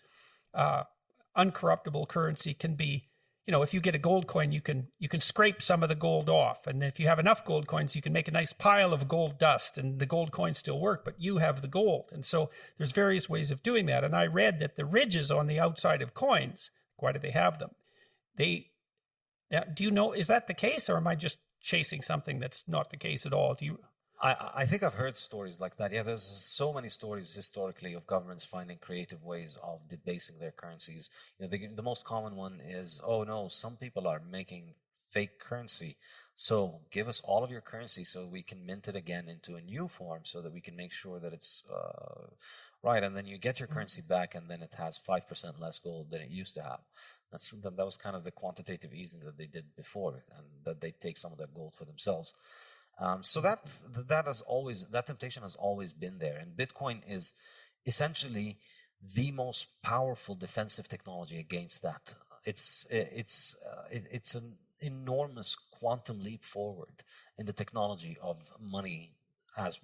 uncorruptible currency can be. If you get a gold coin, you can scrape some of the gold off, and if you have enough gold coins, you can make a nice pile of gold dust, and the gold coins still work, but you have the gold. And so there's various ways of doing that. And I read that the ridges on the outside of coins, why do they have them? Do you know, is that the case, or am I just chasing something that's not the case at all? I think I've heard stories like that. Yeah, there's so many stories historically of governments finding creative ways of debasing their currencies. The most common one is, oh no, some people are making fake currency, so give us all of your currency so we can mint it again into a new form so that we can make sure that it's right. And then you get your currency back, and then it has 5% less gold than it used to have. That was kind of the quantitative easing that they did before, and that they take some of that gold for themselves. So that temptation has always been there, and Bitcoin is essentially the most powerful defensive technology against that. It's an enormous quantum leap forward in the technology of money as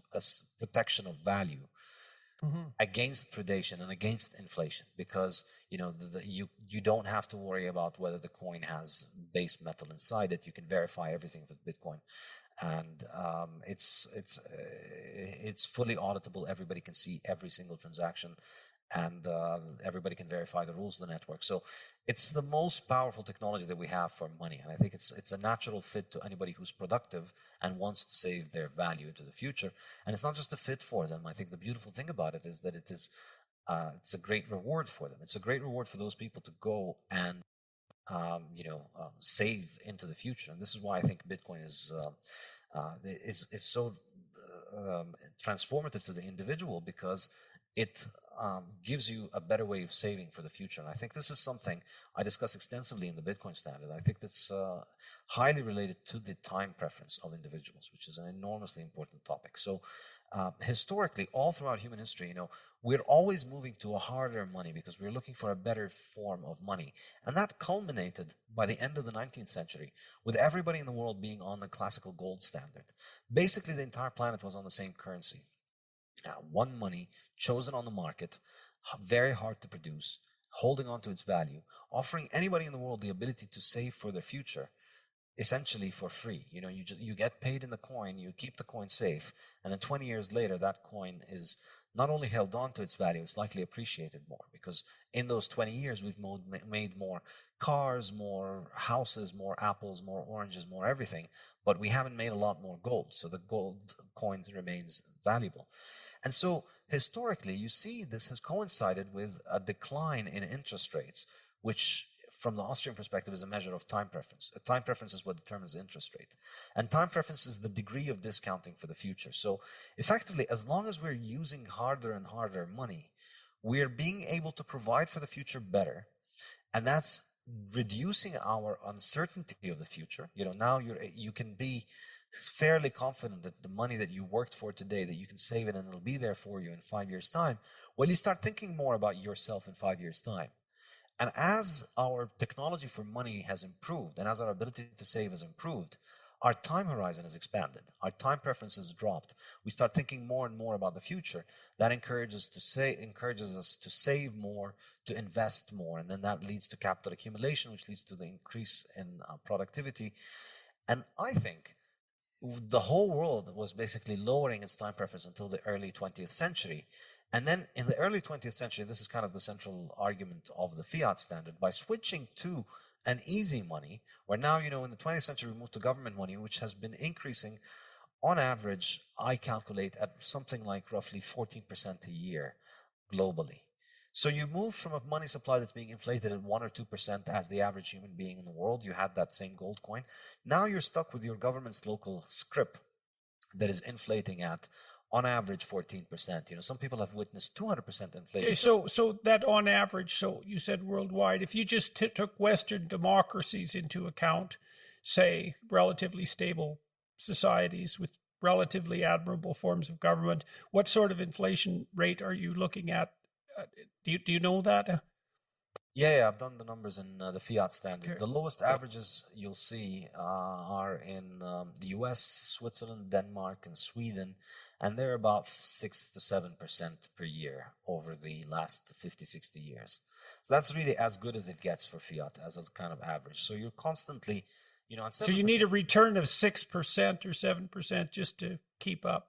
protection of value. Against predation and against inflation, because you don't have to worry about whether the coin has base metal inside it. You can verify everything with Bitcoin, and it's fully auditable. Everybody can see every single transaction, and everybody can verify the rules of the network. So it's the most powerful technology that we have for money, and I think it's a natural fit to anybody who's productive and wants to save their value into the future. And it's not just a fit for them. I think the beautiful thing about it is that it's a great reward for them. It's a great reward for those people to go and save into the future. And this is why I think Bitcoin is so transformative to the individual, because it gives you a better way of saving for the future. And I think this is something I discuss extensively in the Bitcoin Standard. I think that's highly related to the time preference of individuals, which is an enormously important topic. So historically, all throughout human history, we're always moving to a harder money because we're looking for a better form of money. And that culminated by the end of the 19th century with everybody in the world being on the classical gold standard. Basically, the entire planet was on the same currency. One money chosen on the market, very hard to produce, holding on to its value, offering anybody in the world the ability to save for their future, essentially for free. You get paid in the coin, you keep the coin safe, and then 20 years later, that coin is not only held on to its value, it's likely appreciated more, because in those 20 years, we've made more cars, more houses, more apples, more oranges, more everything, but we haven't made a lot more gold. So the gold coin remains valuable. And so historically, you see this has coincided with a decline in interest rates, which from the Austrian perspective is a measure of time preference. Time preference is what determines interest rate. And time preference is the degree of discounting for the future. So effectively, as long as we're using harder and harder money, we're being able to provide for the future better. And that's reducing our uncertainty of the future. Now you can be fairly confident that the money that you worked for today, that you can save it and it'll be there for you in 5 years' time. Well, you start thinking more about yourself in 5 years' time. And as our technology for money has improved, and as our ability to save has improved, our time horizon has expanded. Our time preference has dropped. We start thinking more and more about the future. That encourages us to save more, to invest more, and then that leads to capital accumulation, which leads to the increase in productivity. And I think the whole world was basically lowering its time preference until the early 20th century. And then in the early 20th century, this is kind of the central argument of the fiat standard, by switching to an easy money, where now, in the 20th century, we moved to government money, which has been increasing on average, I calculate at something like roughly 14% a year globally. So you move from a money supply that's being inflated at 1 or 2% as the average human being in the world. You had that same gold coin. Now you're stuck with your government's local scrip that is inflating at, on average, 14%. Some people have witnessed 200% inflation. Okay, so that on average, so you said worldwide, if you just took Western democracies into account, say relatively stable societies with relatively admirable forms of government, what sort of inflation rate are you looking at? Do you know that? Yeah, I've done the numbers in the fiat standard. Okay. The lowest averages you'll see are in the US, Switzerland, Denmark, and Sweden, and they're about 6 to 7% per year over the last 50, 60 years. So that's really as good as it gets for fiat as a kind of average. So you're constantly, so you need a return of 6% or 7% just to keep up.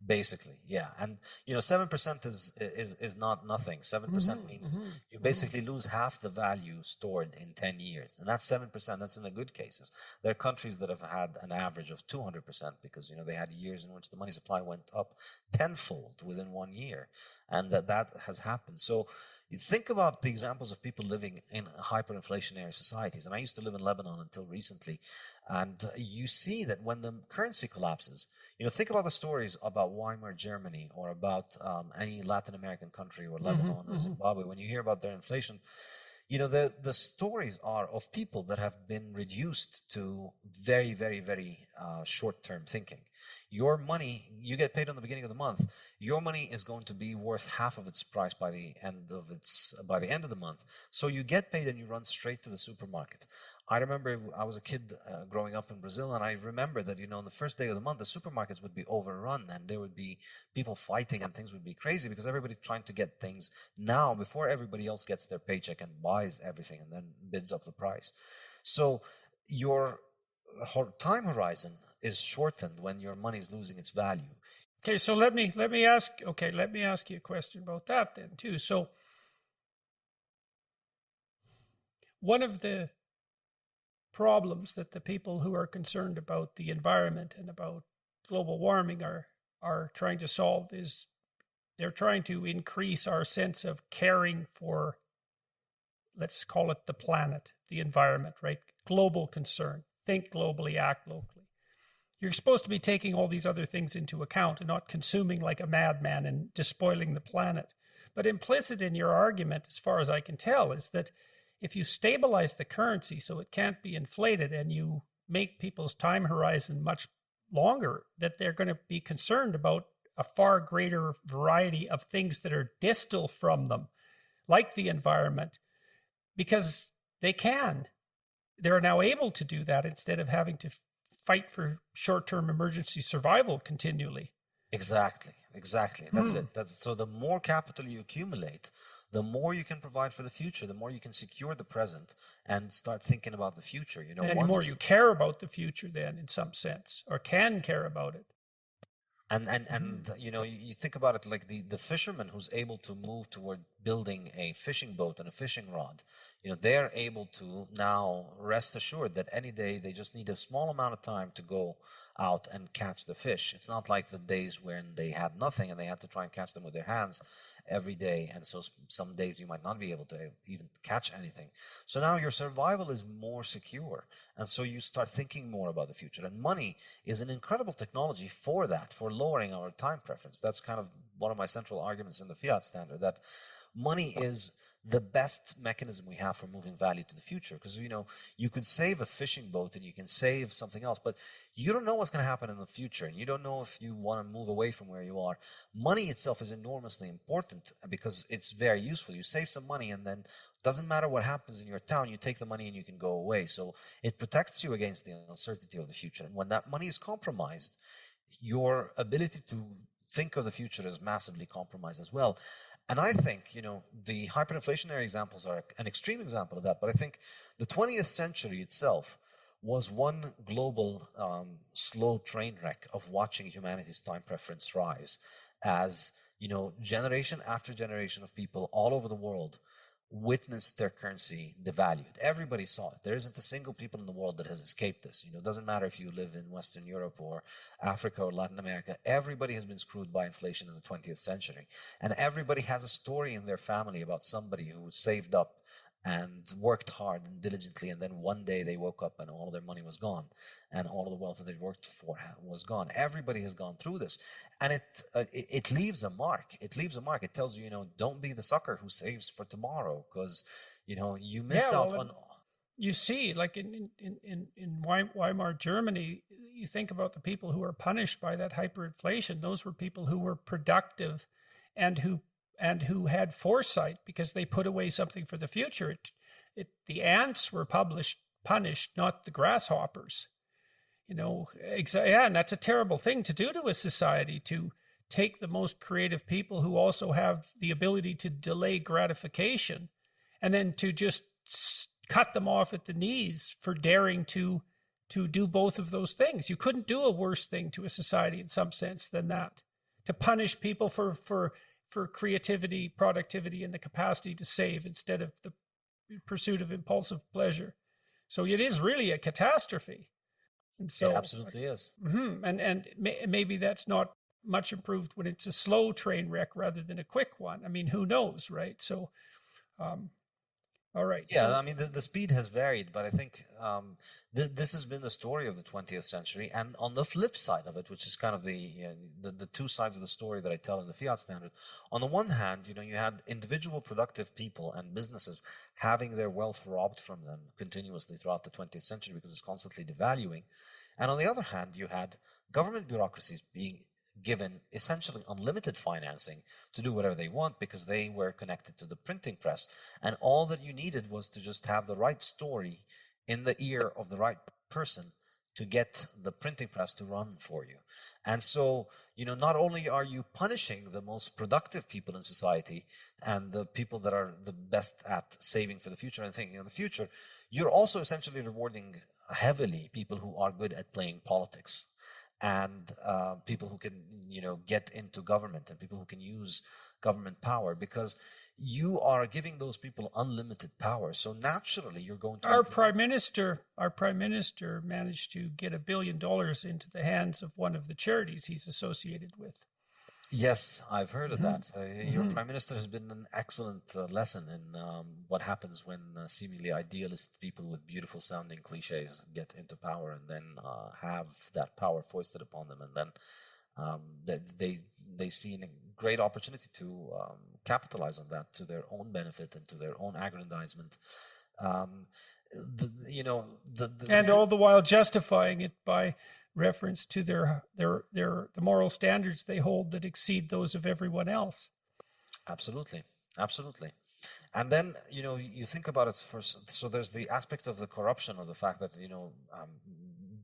Basically, yeah, and 7% is not nothing. 7% means you basically lose half the value stored in 10 years, and that's 7%. That's in the good cases. There are countries that have had an average of 200% because they had years in which the money supply went up tenfold within 1 year, and that has happened. So you think about the examples of people living in hyperinflationary societies, and I used to live in Lebanon until recently, and you see that when the currency collapses, think about the stories about Weimar Germany or about any Latin American country or Lebanon or Zimbabwe. When you hear about their inflation, the stories are of people that have been reduced to very, very, very short-term thinking. Your money, you get paid on the beginning of the month. Your money is going to be worth half of its price by the end of the month. So you get paid and you run straight to the supermarket. I remember I was a kid growing up in Brazil, and I remember that, on the first day of the month, the supermarkets would be overrun and there would be people fighting and things would be crazy because everybody's trying to get things now before everybody else gets their paycheck and buys everything and then bids up the price. So your time horizon is shortened when your money is losing its value. Okay, so let me ask you a question about that then too. So one of the problems that the people who are concerned about the environment and about global warming are trying to solve is they're trying to increase our sense of caring for, let's call it the planet, the environment, right? Global concern. Think globally, act locally. You're supposed to be taking all these other things into account and not consuming like a madman and despoiling the planet. But implicit in your argument, as far as I can tell, is that if you stabilize the currency so it can't be inflated and you make people's time horizon much longer, that they're going to be concerned about a far greater variety of things that are distal from them, like the environment, because they're now able to do that instead of having to fight for short-term emergency survival continually. Exactly. That's it. So the more capital you accumulate, the more you can provide for the future, the more you can secure the present and start thinking about the future. And the more you care about the future then, in some sense, or can care about it. And you think about it like the fisherman who's able to move toward building a fishing boat and a fishing rod. They are able to now rest assured that any day they just need a small amount of time to go out and catch the fish. It's not like the days when they had nothing and they had to try and catch them with their hands every day, and so some days you might not be able to even catch anything. So now your survival is more secure, and so you start thinking more about the future. And money is an incredible technology for that, for lowering our time preference. That's kind of one of my central arguments in the fiat standard, that money is the best mechanism we have for moving value to the future. Because, you could save a fishing boat and you can save something else, but you don't know what's going to happen in the future. And you don't know if you want to move away from where you are. Money itself is enormously important because it's very useful. You save some money and then it doesn't matter what happens in your town, you take the money and you can go away. So it protects you against the uncertainty of the future. And when that money is compromised, your ability to think of the future is massively compromised as well. And I think, the hyperinflationary examples are an extreme example of that. But I think the 20th century itself was one global slow train wreck of watching humanity's time preference rise as, generation after generation of people all over the world witnessed their currency devalued. Everybody saw it. There isn't a single people in the world that has escaped this. It doesn't matter if you live in Western Europe or Africa or Latin America. Everybody has been screwed by inflation in the 20th century. And everybody has a story in their family about somebody who saved up and worked hard and diligently, and then one day they woke up and all of their money was gone, and all of the wealth that they worked for was gone. Everybody has gone through this, and it leaves a mark. It leaves a mark. It tells you, don't be the sucker who saves for tomorrow, because you missed out on. You see, like in Weimar Germany, you think about the people who were punished by that hyperinflation. Those were people who were productive, and who had foresight, because they put away something for the future. The ants were punished, not the grasshoppers. And that's a terrible thing to do to a society, to take the most creative people who also have the ability to delay gratification, and then to just cut them off at the knees for daring to do both of those things. You couldn't do a worse thing to a society in some sense than that, to punish people for creativity, productivity, and the capacity to save instead of the pursuit of impulsive pleasure. So it is really a catastrophe. And so it absolutely is. And maybe that's not much improved when it's a slow train wreck rather than a quick one. I mean, who knows, right? So, all right. Yeah, so, I mean, the speed has varied, but I think this has been the story of the 20th century. And on the flip side of it, which is kind of the two sides of the story that I tell in the Fiat Standard, on the one hand, you had individual productive people and businesses having their wealth robbed from them continuously throughout the 20th century because it's constantly devaluing. And on the other hand, you had government bureaucracies being given essentially unlimited financing to do whatever they want because they were connected to the printing press. And all that you needed was to just have the right story in the ear of the right person to get the printing press to run for you. And so, not only are you punishing the most productive people in society and the people that are the best at saving for the future and thinking of the future, you're also essentially rewarding heavily people who are good at playing politics. And people who can, get into government, and people who can use government power, because you are giving those people unlimited power. So naturally, you're going to. Our prime minister managed to get $1 billion into the hands of one of the charities he's associated with. Yes, I've heard of that. Your prime minister has been an excellent lesson in what happens when seemingly idealist people with beautiful sounding cliches get into power and then have that power foisted upon them, and then they see a great opportunity to capitalize on that to their own benefit and to their own aggrandizement. And all the while justifying it by reference to the moral standards they hold that exceed those of everyone else. Absolutely. And then, you think about it first. So there's the aspect of the corruption, of the fact that,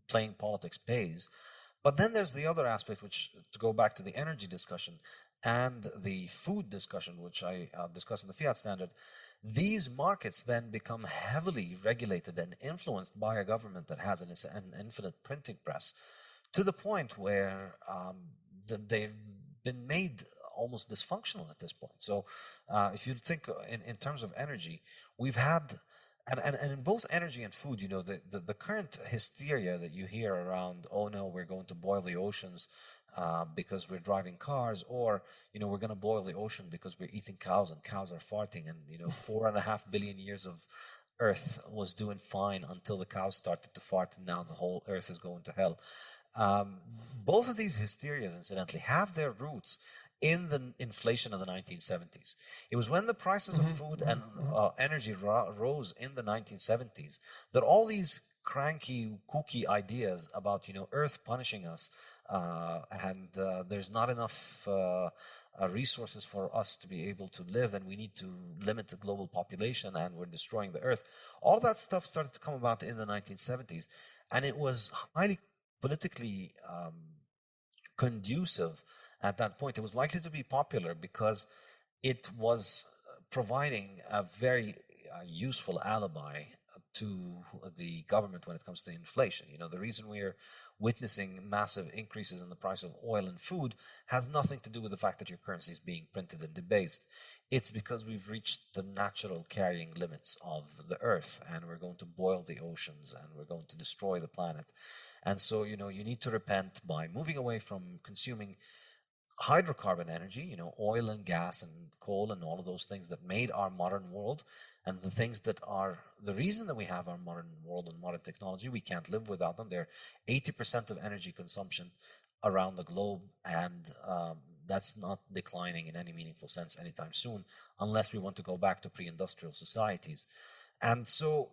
playing politics pays. But then there's the other aspect, which, to go back to the energy discussion and the food discussion, which I discussed in the Fiat Standard, these markets then become heavily regulated and influenced by a government that has an infinite printing press, to the point where they've been made almost dysfunctional at this point. So if you think in terms of energy, we've had, and in both energy and food, the current hysteria that you hear around, oh no, we're going to boil the oceans because we're driving cars, or we're going to boil the ocean because we're eating cows and cows are farting, and 4.5 billion years of Earth was doing fine until the cows started to fart, and now the whole Earth is going to hell. Both of these hysterias, incidentally, have their roots in the inflation of the 1970s. It was when the prices of food and energy rose in the 1970s that all these cranky, kooky ideas about Earth punishing us, and there's not enough resources for us to be able to live, and we need to limit the global population, and we're destroying the Earth. All that stuff started to come about in the 1970s, and it was highly politically conducive at that point. It was likely to be popular because it was providing a very useful alibi to the government when it comes to inflation. The reason we're witnessing massive increases in the price of oil and food has nothing to do with the fact that your currency is being printed and debased. It's because we've reached the natural carrying limits of the earth, and we're going to boil the oceans, and we're going to destroy the planet. And so, you need to repent by moving away from consuming hydrocarbon energy, oil and gas and coal and all of those things that made our modern world, and the things that are the reason that we have our modern world and modern technology. We can't live without them. They're 80% of energy consumption around the globe, and that's not declining in any meaningful sense anytime soon, unless we want to go back to pre-industrial societies. And so,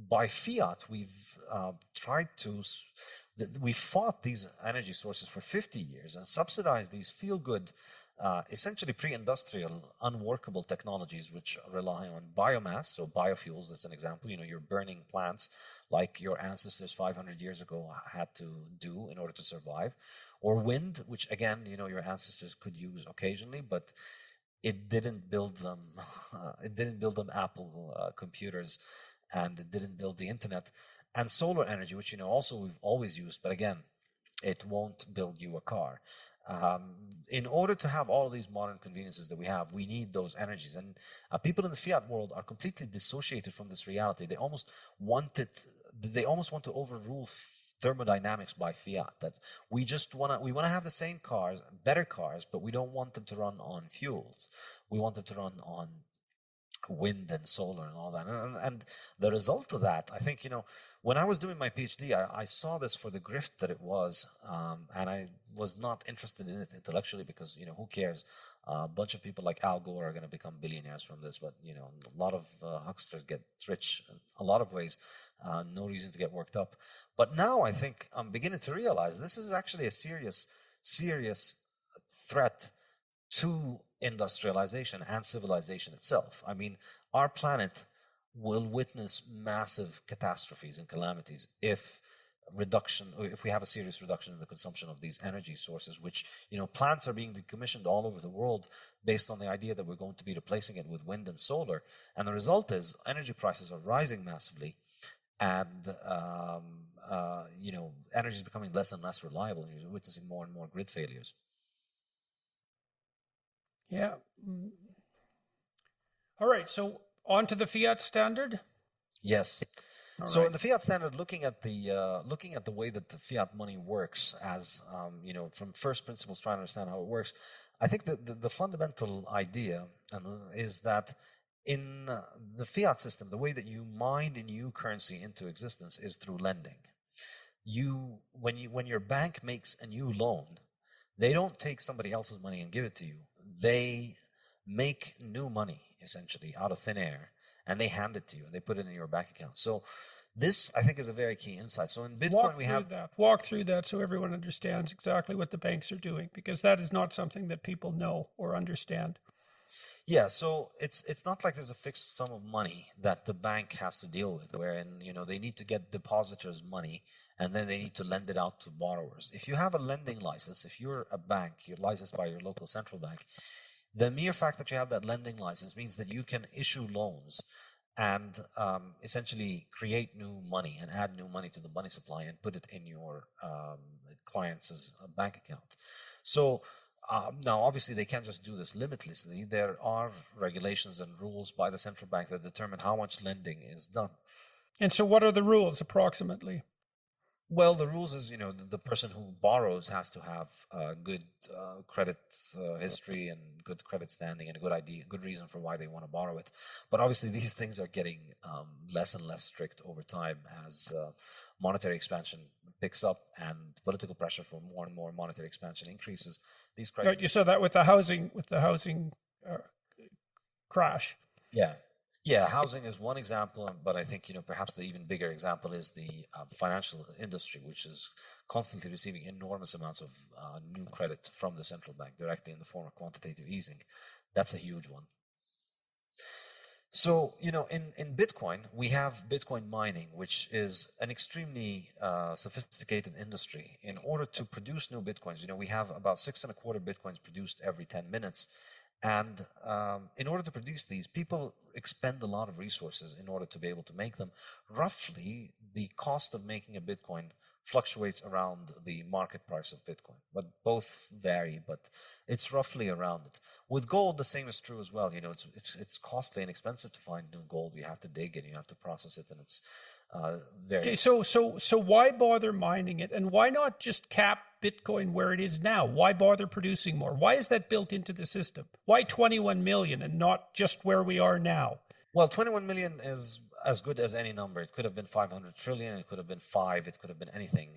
by fiat, we've we fought these energy sources for 50 years and subsidized these feel-good, essentially pre-industrial, unworkable technologies which rely on biomass. So biofuels, that's an example. You're burning plants like your ancestors 500 years ago had to do in order to survive. Or wind, which again, your ancestors could use occasionally, but it didn't build them. It didn't build them Apple computers, and it didn't build the internet. And solar energy, which also we've always used, but again, it won't build you a car. In order to have all of these modern conveniences that we have, we need those energies. And people in the fiat world are completely dissociated from this reality. They almost want to overrule thermodynamics by fiat. That we want to have the same cars, better cars, but we don't want them to run on fuels. We want them to run on wind and solar and all that. And the result of that, I think, when I was doing my PhD, I saw this for the grift that it was, and I was not interested in it intellectually because, who cares? A bunch of people like Al Gore are going to become billionaires from this, but, a lot of hucksters get rich in a lot of ways. No reason to get worked up. But now I think I'm beginning to realize this is actually a serious threat to industrialization and civilization itself. I mean, our planet will witness massive catastrophes and calamities if we have a serious reduction in the consumption of these energy sources, which, plants are being decommissioned all over the world based on the idea that we're going to be replacing it with wind and solar. And the result is energy prices are rising massively, and energy is becoming less and less reliable, and you're witnessing more and more grid failures. Yeah. All right. So on to the fiat standard. Yes. All so right. in the fiat standard, looking at the way that the fiat money works, as from first principles, trying to understand how it works, I think that the fundamental idea is that in the fiat system, the way that you mine a new currency into existence is through lending. When your bank makes a new loan, they don't take somebody else's money and give it to you. They make new money, essentially, out of thin air, and they hand it to you, and they put it in your bank account. So this, I think, is a very key insight. So in Bitcoin, Walk through that so everyone understands exactly what the banks are doing, because that is not something that people know or understand. Yeah, so it's not like there's a fixed sum of money that the bank has to deal with, wherein they need to get depositors' money and then they need to lend it out to borrowers. If you have a lending license, if you're a bank, you're licensed by your local central bank, the mere fact that you have that lending license means that you can issue loans and essentially create new money and add new money to the money supply and put it in your client's bank account. So now, obviously, they can't just do this limitlessly. There are regulations and rules by the central bank that determine how much lending is done. And so what are the rules approximately? Well, the rules is, the person who borrows has to have good credit history and good credit standing and a good reason for why they want to borrow it. But obviously, these things are getting less and less strict over time as monetary expansion picks up and political pressure for more and more monetary expansion increases. These criteria. Right, you saw that with the housing crash. Yeah, housing is one example, but I think perhaps the even bigger example is the financial industry, which is constantly receiving enormous amounts of new credit from the central bank directly in the form of quantitative easing. That's a huge one. So in Bitcoin, we have Bitcoin mining, which is an extremely sophisticated industry. In order to produce new Bitcoins, we have about 6.25 Bitcoins produced every 10 minutes. And in order to produce these, people expend a lot of resources in order to be able to make them. Roughly, the cost of making a Bitcoin fluctuates around the market price of Bitcoin, but both vary, but it's roughly around it. With gold, the same is true as well. It's costly and expensive to find new gold. You have to dig and you have to process it, and it's very... Okay, so why bother mining it, and why not just cap Bitcoin where it is now? Why bother producing more? Why is that built into the system? Why 21 million and not just where we are now? Well, 21 million is as good as any number. It could have been 500 trillion, it could have been 5, it could have been anything.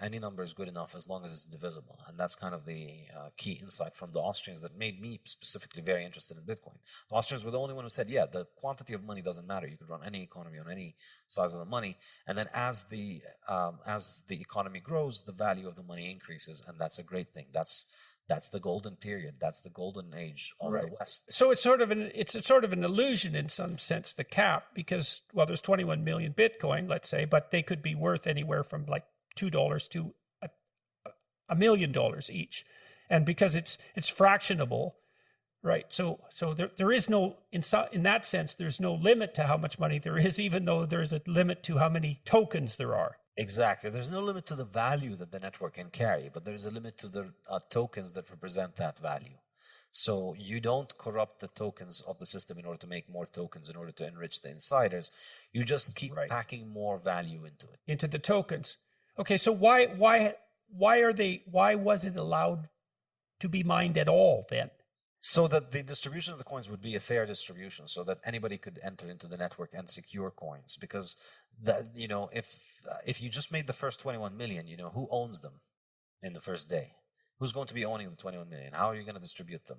Any number is good enough as long as it's divisible. And that's kind of the key insight from the Austrians that made me specifically very interested in Bitcoin. The Austrians were the only one who said, yeah, the quantity of money doesn't matter. You could run any economy on any size of the money. And then as the economy grows, the value of the money increases. And that's a great thing. That's the golden period. That's the golden age of the West. So it's sort of an illusion in some sense, the cap, because, well, there's 21 million Bitcoin, let's say, but they could be worth anywhere from like $2 to $1 million each. And because it's fractionable, right? So there is no, in that sense, there's no limit to how much money there is, even though there's a limit to how many tokens there are. Exactly. There's no limit to the value that the network can carry, but there's a limit to the tokens that represent that value. So you don't corrupt the tokens of the system in order to make more tokens, in order to enrich the insiders. You just keep packing more value into it. Into the tokens. Okay, so why was it allowed to be mined at all then? So that the distribution of the coins would be a fair distribution, so that anybody could enter into the network and secure coins. Because if you just made the first 21 million, who owns them in the first day? Who's going to be owning the 21 million? How are you going to distribute them?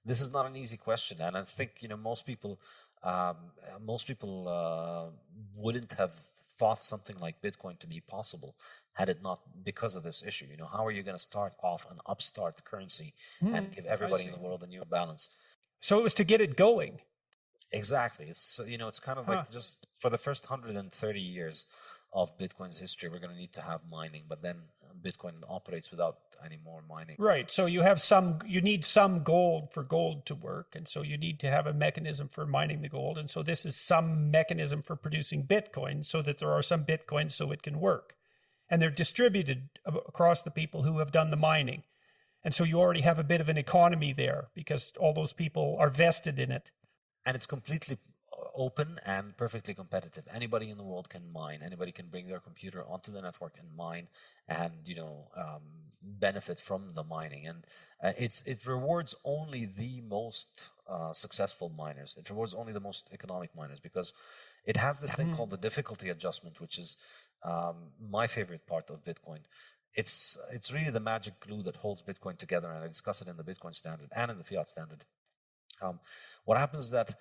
This is not an easy question, and I think most people wouldn't have thought something like Bitcoin to be possible had it not because of this issue. How are you going to start off an upstart currency and give everybody in the world a new balance? So it was to get it going. Exactly. It's it's kind of like just for the first 130 years of Bitcoin's history, we're going to need to have mining, but then Bitcoin operates without any more mining. Right. So you need some gold for gold to work, and so you need to have a mechanism for mining the gold, and so this is some mechanism for producing Bitcoin, so that there are some Bitcoins so it can work. And they're distributed across the people who have done the mining. And so you already have a bit of an economy there because all those people are vested in it. And it's completely open and perfectly competitive. Anybody in the world can mine. Anybody can bring their computer onto the network and mine and, benefit from the mining. And it rewards only the most successful miners. It rewards only the most economic miners because it has this thing called the difficulty adjustment, which is my favorite part of Bitcoin. It's really the magic glue that holds Bitcoin together, and I discuss it in the Bitcoin standard and in the fiat standard. What happens is that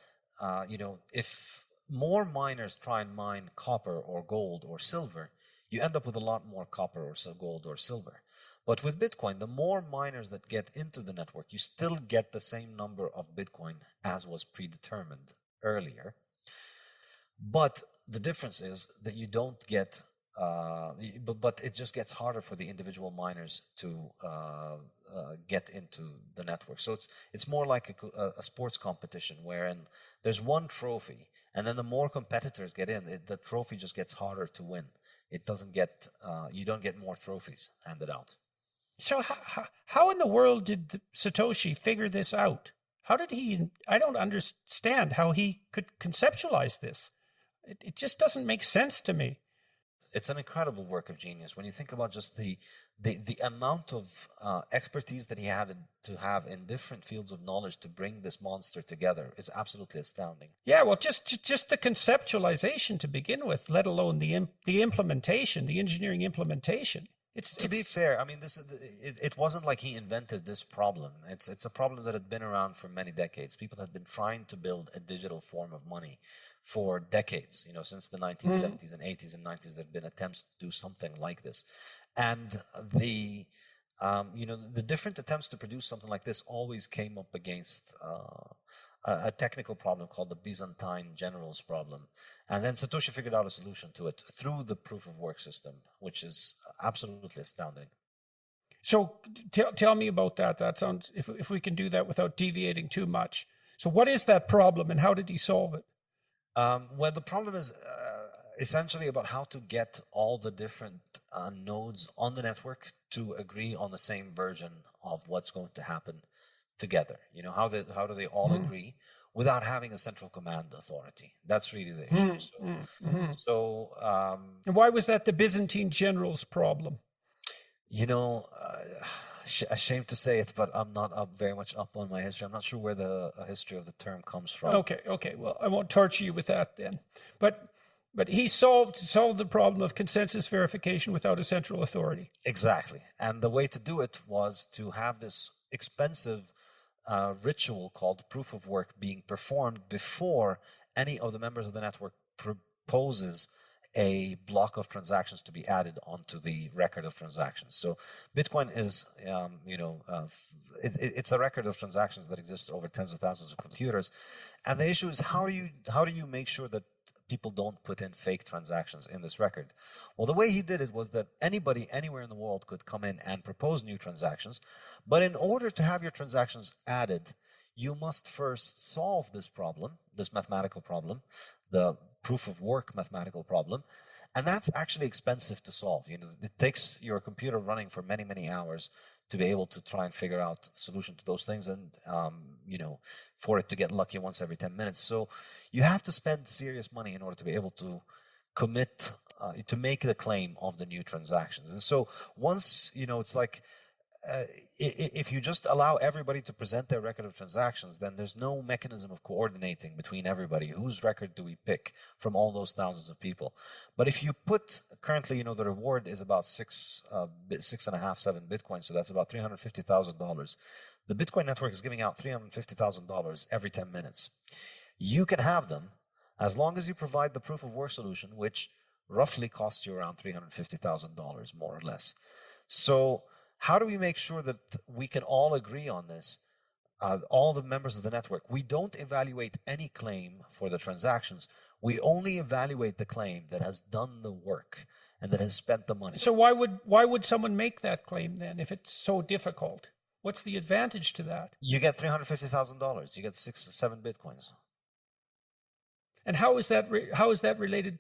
if more miners try and mine copper or gold or silver, you end up with a lot more copper or gold or silver. But with Bitcoin, the more miners that get into the network, you still get the same number of Bitcoin as was predetermined earlier. But the difference is that you don't get, but it just gets harder for the individual miners to get into the network. So it's more like a sports competition wherein there's one trophy, and then the more competitors get in, the trophy just gets harder to win. It doesn't get, you don't get more trophies handed out. So how in the world did Satoshi figure this out? How did I don't understand how he could conceptualize this. It just doesn't make sense to me. It's an incredible work of genius. When you think about just the amount of expertise that he had to have in different fields of knowledge to bring this monster together is absolutely astounding. Yeah, well, just the conceptualization to begin with, let alone the implementation, the engineering implementation. To be fair, I mean, it wasn't like he invented this problem. It's a problem that had been around for many decades. People had been trying to build a digital form of money for decades. Since the 1970s and 80s and 90s, there have been attempts to do something like this. And the different attempts to produce something like this always came up against a technical problem called the Byzantine generals problem. And then Satoshi figured out a solution to it through the proof of work system, which is absolutely astounding. So tell me about that. That sounds, if we can do that without deviating too much. So what is that problem and how did he solve it? Well, the problem is essentially about how to get all the different nodes on the network to agree on the same version of what's going to happen together. You know, how do they all agree without having a central command authority? That's really the issue. And why was that the Byzantine generals' problem? You know, ashamed to say it, but I'm not very much up on my history. I'm not sure where the history of the term comes from. Okay. Well, I won't torture you with that then. But he solved the problem of consensus verification without a central authority. Exactly. And the way to do it was to have this expensive ritual called proof of work being performed before any of the members of the network proposes a block of transactions to be added onto the record of transactions. So Bitcoin is, it's a record of transactions that exists over tens of thousands of computers. And the issue is how do you make sure that people don't put in fake transactions in this record? Well, the way he did it was that anybody anywhere in the world could come in and propose new transactions. But in order to have your transactions added, you must first solve this problem, this mathematical problem, the proof of work mathematical problem. And that's actually expensive to solve. You know, it takes your computer running for many, many hours to be able to try and figure out the solution to those things, and for it to get lucky once every 10 minutes. So you have to spend serious money in order to be able to commit to make the claim of the new transactions. And so once, it's like if you just allow everybody to present their record of transactions, then there's no mechanism of coordinating between everybody. Whose record do we pick from all those thousands of people? But if you put currently, the reward is about 6.5-7 Bitcoin, so that's about $350,000. The Bitcoin network is giving out $350,000 every 10 minutes. You can have them as long as you provide the proof of work solution, which roughly costs you around $350,000, more or less. So how do we make sure that we can all agree on this, all the members of the network? We don't evaluate any claim for the transactions. We only evaluate the claim that has done the work and that has spent the money. So why would someone make that claim then if it's so difficult? What's the advantage to that? You get $350,000. You get 6-7 Bitcoins. And how is that related?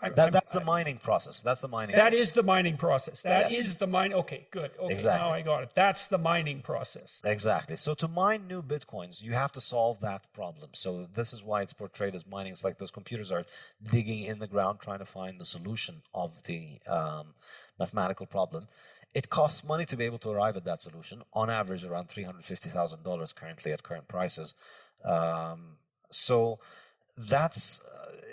That's the mining process. That's the mining. That is the mining process. That is the mine. Okay, good. Okay, exactly. Now I got it. That's the mining process. Exactly. So to mine new Bitcoins, you have to solve that problem. So this is why it's portrayed as mining. It's like those computers are digging in the ground trying to find the solution of the mathematical problem. It costs money to be able to arrive at that solution. On average, around $350,000 currently at current prices. So that's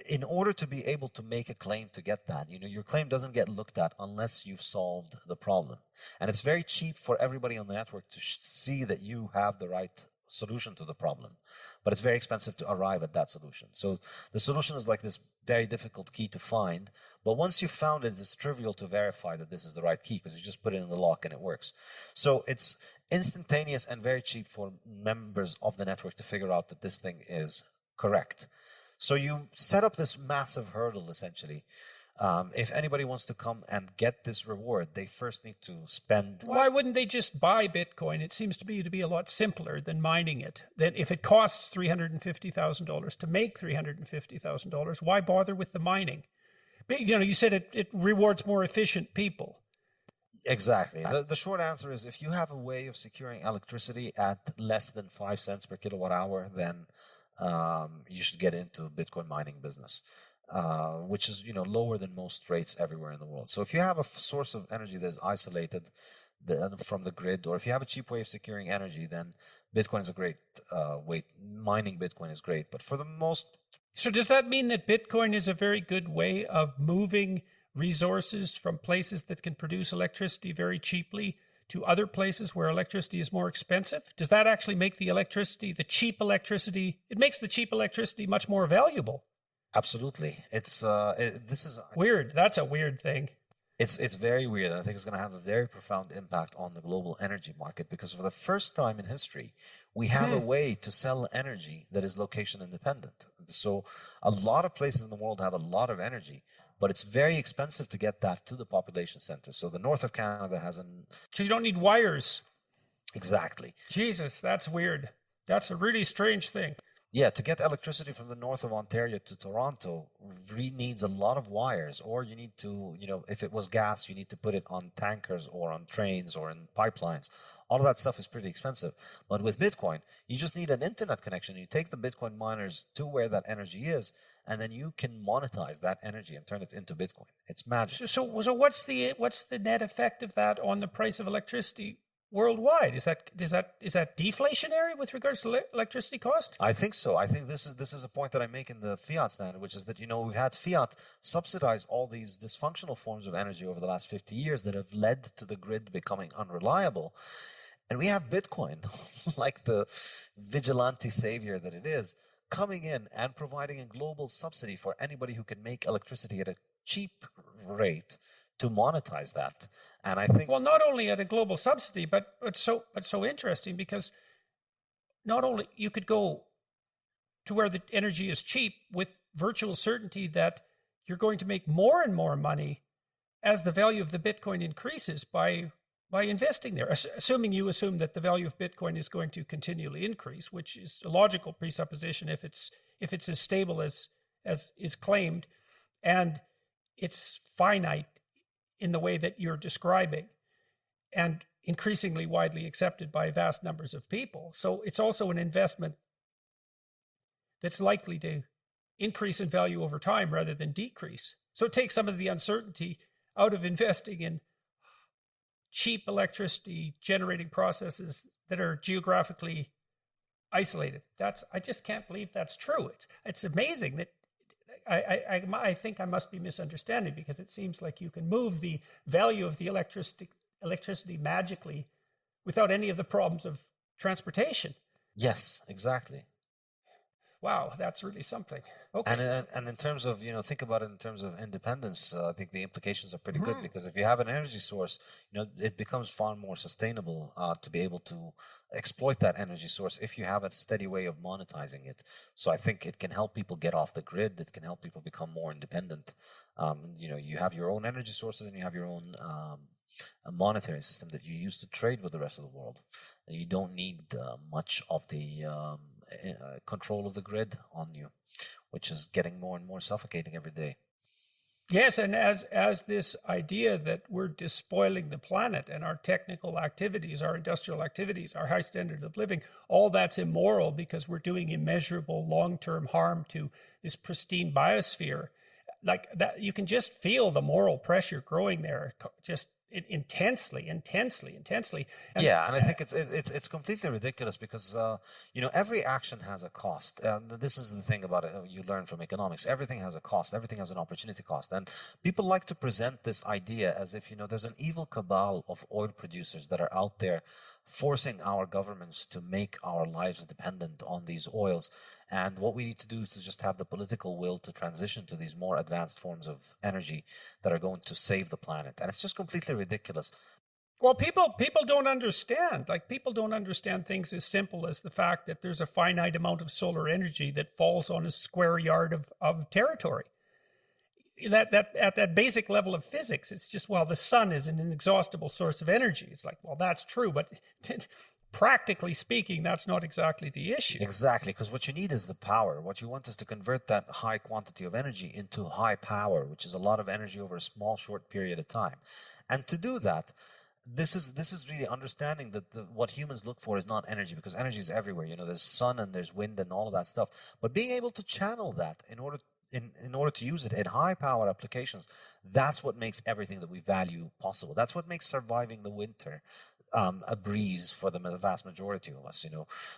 in order to be able to make a claim to get that, your claim doesn't get looked at unless you've solved the problem. And it's very cheap for everybody on the network to see that you have the right solution to the problem, but it's very expensive to arrive at that solution. So the solution is like this very difficult key to find, but once you've found it, it's trivial to verify that this is the right key because you just put it in the lock and it works. So it's instantaneous and very cheap for members of the network to figure out that this thing is correct. So you set up this massive hurdle, essentially. If anybody wants to come and get this reward, they first need to spend... Why wouldn't they just buy Bitcoin? It seems to be a lot simpler than mining it. Then if it costs $350,000 to make $350,000, why bother with the mining? You said it rewards more efficient people. Exactly. The short answer is if you have a way of securing electricity at less than 5 cents per kilowatt hour, then you should get into Bitcoin mining business, which is lower than most rates everywhere in the world. So if you have a source of energy that is isolated from the grid, or if you have a cheap way of securing energy, then Bitcoin is a great way. Mining Bitcoin is great, but for the most... So does that mean that Bitcoin is a very good way of moving resources from places that can produce electricity very cheaply to other places where electricity is more expensive? Does that actually make the cheap electricity, it makes the cheap electricity much more valuable? Absolutely. It's this is weird. That's a weird thing. It's very weird. I think it's going to have a very profound impact on the global energy market because for the first time in history, we have a way to sell energy that is location independent. So a lot of places in the world have a lot of energy, but it's very expensive to get that to the population centers. So the north of Canada has an... So you don't need wires. Exactly. Jesus, that's weird. That's a really strange thing. Yeah, to get electricity from the north of Ontario to Toronto needs a lot of wires, or you need to, if it was gas, you need to put it on tankers or on trains or in pipelines. All of that stuff is pretty expensive. But with Bitcoin, you just need an internet connection. You take the Bitcoin miners to where that energy is, and then you can monetize that energy and turn it into Bitcoin. It's magic. So what's the net effect of that on the price of electricity worldwide? Is that deflationary with regards to electricity cost? I think so. I think this is a point that I make in the fiat standard, which is that we've had fiat subsidize all these dysfunctional forms of energy over the last 50 years that have led to the grid becoming unreliable. And we have Bitcoin, like the vigilante savior that it is, coming in and providing a global subsidy for anybody who can make electricity at a cheap rate to monetize that. And I think, well, not only at a global subsidy, but so interesting, because not only you could go to where the energy is cheap with virtual certainty that you're going to make more and more money as the value of the Bitcoin increases by investing there, assuming that the value of Bitcoin is going to continually increase, which is a logical presupposition if it's as stable as is claimed, and it's finite in the way that you're describing, and increasingly widely accepted by vast numbers of people. So it's also an investment that's likely to increase in value over time rather than decrease. So it takes some of the uncertainty out of investing in cheap electricity generating processes that are geographically isolated. I just can't believe that's true. It's amazing that I think I must be misunderstanding, because it seems like you can move the value of the electricity magically without any of the problems of transportation. yes, exactly. Wow, that's really something. Okay. And in terms of, think about it in terms of independence, I think the implications are pretty good, because if you have an energy source, it becomes far more sustainable to be able to exploit that energy source if you have a steady way of monetizing it. So I think it can help people get off the grid. It can help people become more independent. You have your own energy sources and you have your own monetary system that you use to trade with the rest of the world. You don't need much of the control of the grid on you, which is getting more and more suffocating every day. Yes, and as this idea that we're despoiling the planet, and our technical activities, our industrial activities, our high standard of living, all that's immoral because we're doing immeasurable long-term harm to this pristine biosphere, like that, you can just feel the moral pressure growing there, just intensely. And yeah, and I think it's completely ridiculous because every action has a cost, and this is the thing about it. You learn from economics. Everything has a cost. Everything has an opportunity cost, and people like to present this idea as if there's an evil cabal of oil producers that are out there forcing our governments to make our lives dependent on these oils. And what we need to do is to just have the political will to transition to these more advanced forms of energy that are going to save the planet. And it's just completely ridiculous. Well, people don't understand. Like, people don't understand things as simple as the fact that there's a finite amount of solar energy that falls on a square yard of territory. That at that basic level of physics, it's just, well, the sun is an inexhaustible source of energy. It's like, well, that's true, but practically speaking, that's not exactly the issue. Exactly, because what you need is the power. What you want is to convert that high quantity of energy into high power, which is a lot of energy over a small, short period of time. And to do that, this is really understanding that what humans look for is not energy, because energy is everywhere. There's sun and there's wind and all of that stuff. But being able to channel that in order to use it in high power applications, that's what makes everything that we value possible. That's what makes surviving the winter a breeze for the vast majority of us.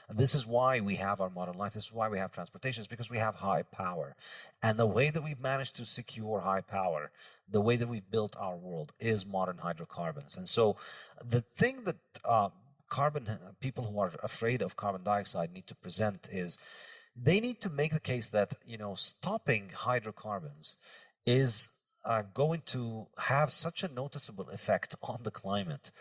This is why we have our modern life. This is why we have transportation, is because we have high power. And the way that we've managed to secure high power, the way that we've built our world, is modern hydrocarbons. And so the thing that people who are afraid of carbon dioxide need to present is they need to make the case that stopping hydrocarbons is going to have such a noticeable effect on the climate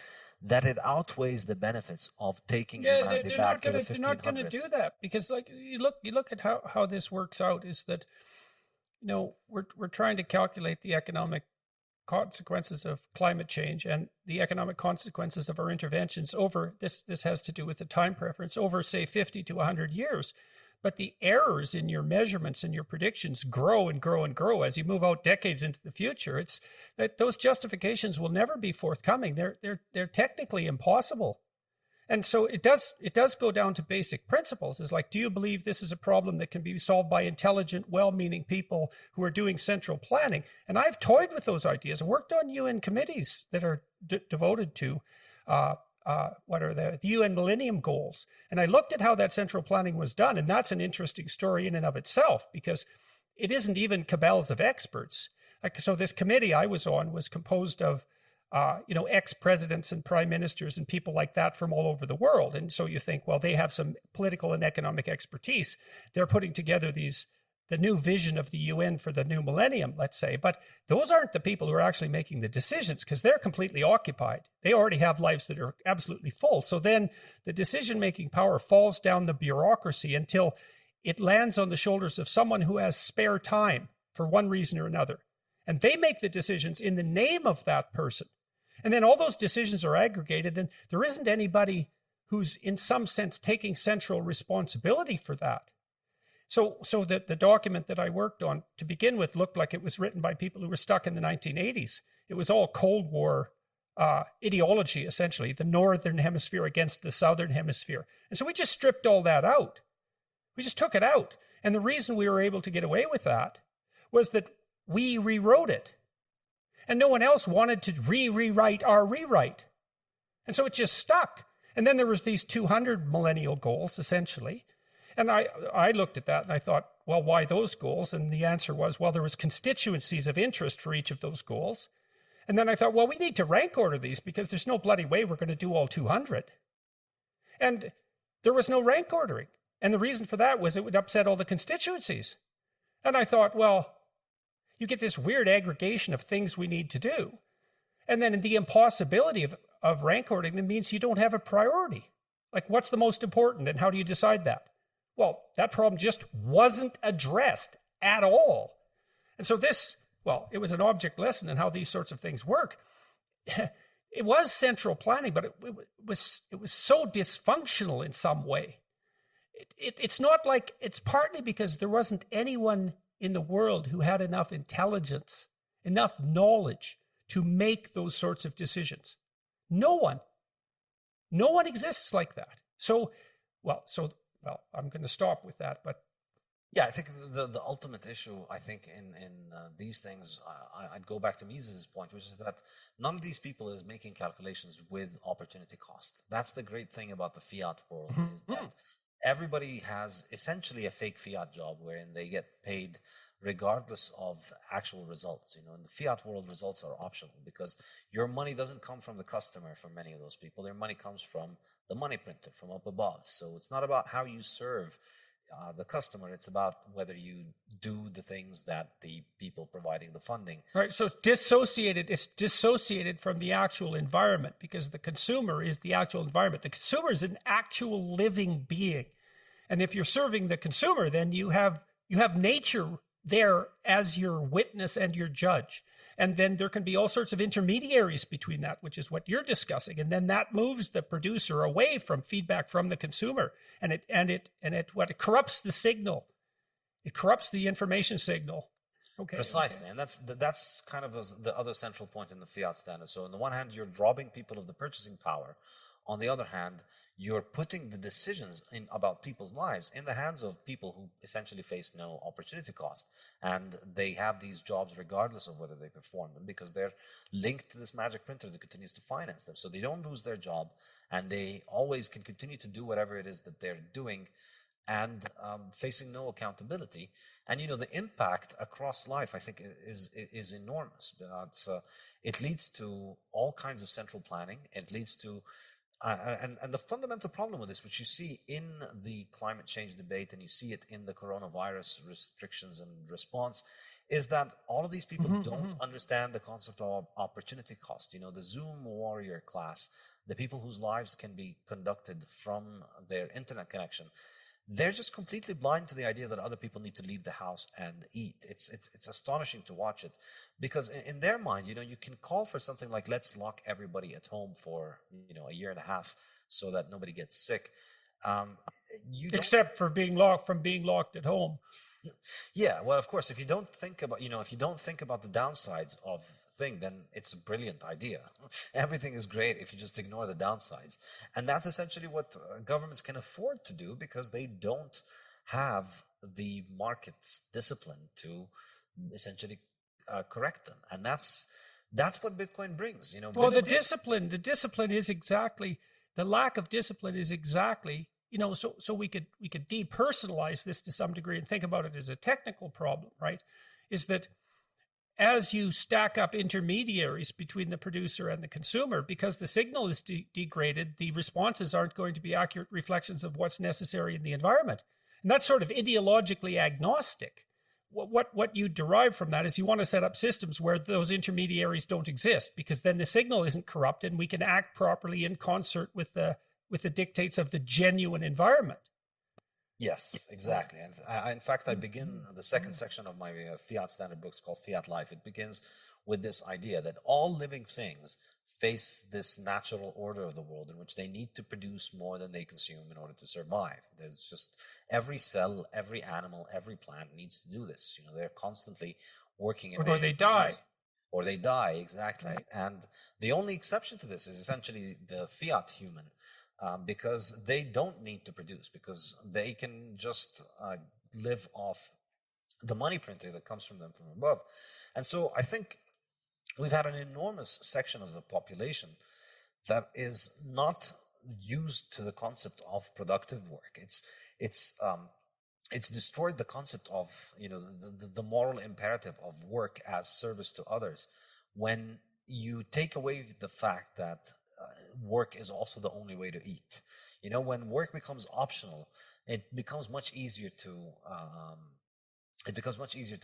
that it outweighs the benefits of taking humanity back to the 1500s. They're not going to do that, because like you look at how this works out, is that, you know, we're trying to calculate the economic consequences of climate change and the economic consequences of our interventions over this has to do with the time preference over, say, 50 to 100 years. But the errors in your measurements and your predictions grow and grow and grow as you move out decades into the future. It's that those justifications will never be forthcoming. They're technically impossible. And so it does go down to basic principles. It's like, do you believe this is a problem that can be solved by intelligent, well-meaning people who are doing central planning? And I've toyed with those ideas. I worked on UN committees that are devoted to what are the UN Millennium Goals. And I looked at how that central planning was done. And that's an interesting story in and of itself, because it isn't even cabals of experts. Like, so this committee I was on was composed of ex-presidents and prime ministers and people like that from all over the world. And so you think, well, they have some political and economic expertise. They're putting together the new vision of the UN for the new millennium, let's say. But those aren't the people who are actually making the decisions, because they're completely occupied. They already have lives that are absolutely full. So then the decision-making power falls down the bureaucracy until it lands on the shoulders of someone who has spare time for one reason or another. And they make the decisions in the name of that person. And then all those decisions are aggregated, and there isn't anybody who's in some sense taking central responsibility for that. So the document that I worked on to begin with looked like it was written by people who were stuck in the 1980s. It was all Cold War ideology, essentially, the Northern Hemisphere against the Southern Hemisphere. And so we just stripped all that out. We just took it out. And the reason we were able to get away with that was that we rewrote it. And no one else wanted to rewrite our rewrite. And so it just stuck. And then there was these 200 millennial goals, essentially. And I looked at that and I thought, well, why those goals? And the answer was, well, there was constituencies of interest for each of those goals. And then I thought, well, we need to rank order these, because there's no bloody way we're going to do all 200. And there was no rank ordering. And the reason for that was it would upset all the constituencies. And I thought, well, you get this weird aggregation of things we need to do. And then the impossibility of rank ordering, that means you don't have a priority. Like, what's the most important and how do you decide that? Well, that problem just wasn't addressed at all. And so it was an object lesson in how these sorts of things work. It was central planning, but it was so dysfunctional in some way. It's not like, it's partly because there wasn't anyone in the world who had enough intelligence, enough knowledge to make those sorts of decisions. No one exists like that. Well, I'm going to stop with that, but yeah, I think the ultimate issue, I think, in these things, I'd go back to Mises' point, which is that none of these people is making calculations with opportunity cost. That's the great thing about the fiat world, is that everybody has essentially a fake fiat job wherein they get paid regardless of actual results. In the fiat world, results are optional, because your money doesn't come from the customer for many of those people. Their money comes from the money printer, from up above. So it's not about how you serve the customer. It's about whether you do the things that the people providing the funding. Right. So it's dissociated from the actual environment, because the consumer is the actual environment. The consumer is an actual living being. And if you're serving the consumer, then you have nature there as your witness and your judge. And then there can be all sorts of intermediaries between that, which is what you're discussing. And then that moves the producer away from feedback from the consumer. And it corrupts the signal. It corrupts the information signal. Okay. Precisely. Okay. And that's kind of the other central point in the fiat standard. So on the one hand, you're robbing people of the purchasing power. On the other hand, you're putting the decisions about people's lives in the hands of people who essentially face no opportunity cost. And they have these jobs regardless of whether they perform them, because they're linked to this magic printer that continues to finance them. So they don't lose their job, and they always can continue to do whatever it is that they're doing, and facing no accountability. And, the impact across life, I think, is enormous. It leads to all kinds of central planning. It leads to And the fundamental problem with this, which you see in the climate change debate and you see it in the coronavirus restrictions and response, is that all of these people don't understand the concept of opportunity cost. You know, the Zoom warrior class, the people whose lives can be conducted from their internet connection, they're just completely blind to the idea that other people need to leave the house and eat. It's astonishing to watch it, because in their mind, you know, you can call for something like, let's lock everybody at home for, you know, a year and a half so that nobody gets sick. Except for being locked at home. Yeah, well, of course, if you don't think about the downsides of thing, then it's a brilliant idea. Everything is great if you just ignore the downsides. And that's essentially what governments can afford to do, because they don't have the market's discipline to essentially correct them. And that's what Bitcoin brings. You know, well, the discipline is exactly, the lack of discipline is exactly, you know, so we could depersonalize this to some degree and think about it as a technical problem, right? Is that as you stack up intermediaries between the producer and the consumer, because the signal is degraded, the responses aren't going to be accurate reflections of what's necessary in the environment. And that's sort of ideologically agnostic. What you derive from that is you want to set up systems where those intermediaries don't exist, because then the signal isn't corrupted and we can act properly in concert with the dictates of the genuine environment. Yes, exactly. And in fact, I begin the second section of my Fiat Standard books called Fiat Life. It begins with this idea that all living things face this natural order of the world in which they need to produce more than they consume in order to survive. There's just every cell, every animal, every plant needs to do this. You know, they're constantly working. Or they die. Or they die, exactly. And the only exception to this is essentially the fiat human. Because they don't need to produce, because they can just live off the money printing that comes from them from above. And so I think we've had an enormous section of the population that is not used to the concept of productive work. It's destroyed the concept of, you know, the moral imperative of work as service to others, when you take away the fact that work is also the only way to eat. You know, when work becomes optional, it becomes much easier to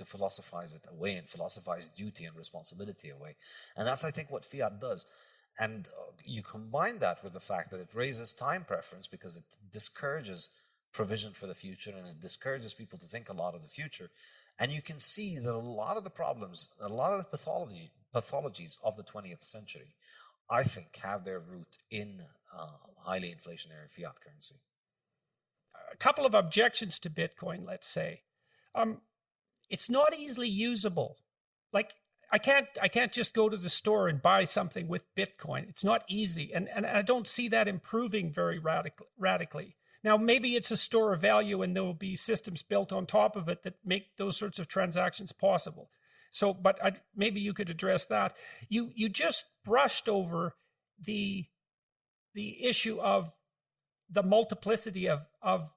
philosophize it away and philosophize duty and responsibility away. And that's, I think, what fiat does. And you combine that with the fact that it raises time preference, because it discourages provision for the future and it discourages people to think a lot of the future. And you can see that a lot of the problems, a lot of the pathologies of the 20th century, I think, have their root in highly inflationary fiat currency. A couple of objections to Bitcoin, let's say. It's not easily usable. Like, I can't just go to the store and buy something with Bitcoin. It's not easy. And I don't see that improving very radically. Now, maybe it's a store of value and there will be systems built on top of it that make those sorts of transactions possible. So, but maybe you could address that. You just brushed over the issue of the multiplicity of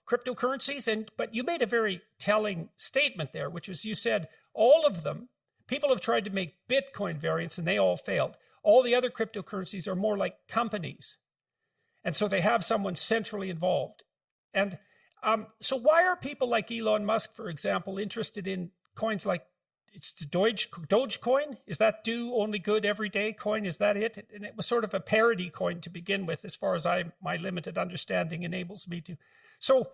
cryptocurrencies, but you made a very telling statement there, which was, you said all of them, people have tried to make Bitcoin variants and they all failed. All the other cryptocurrencies are more like companies, and so they have someone centrally involved. And so why are people like Elon Musk, for example, interested in coins like, it's the Dogecoin? Is that do only good every day coin? Is that it? And it was sort of a parody coin to begin with, as far as my limited understanding enables me to. So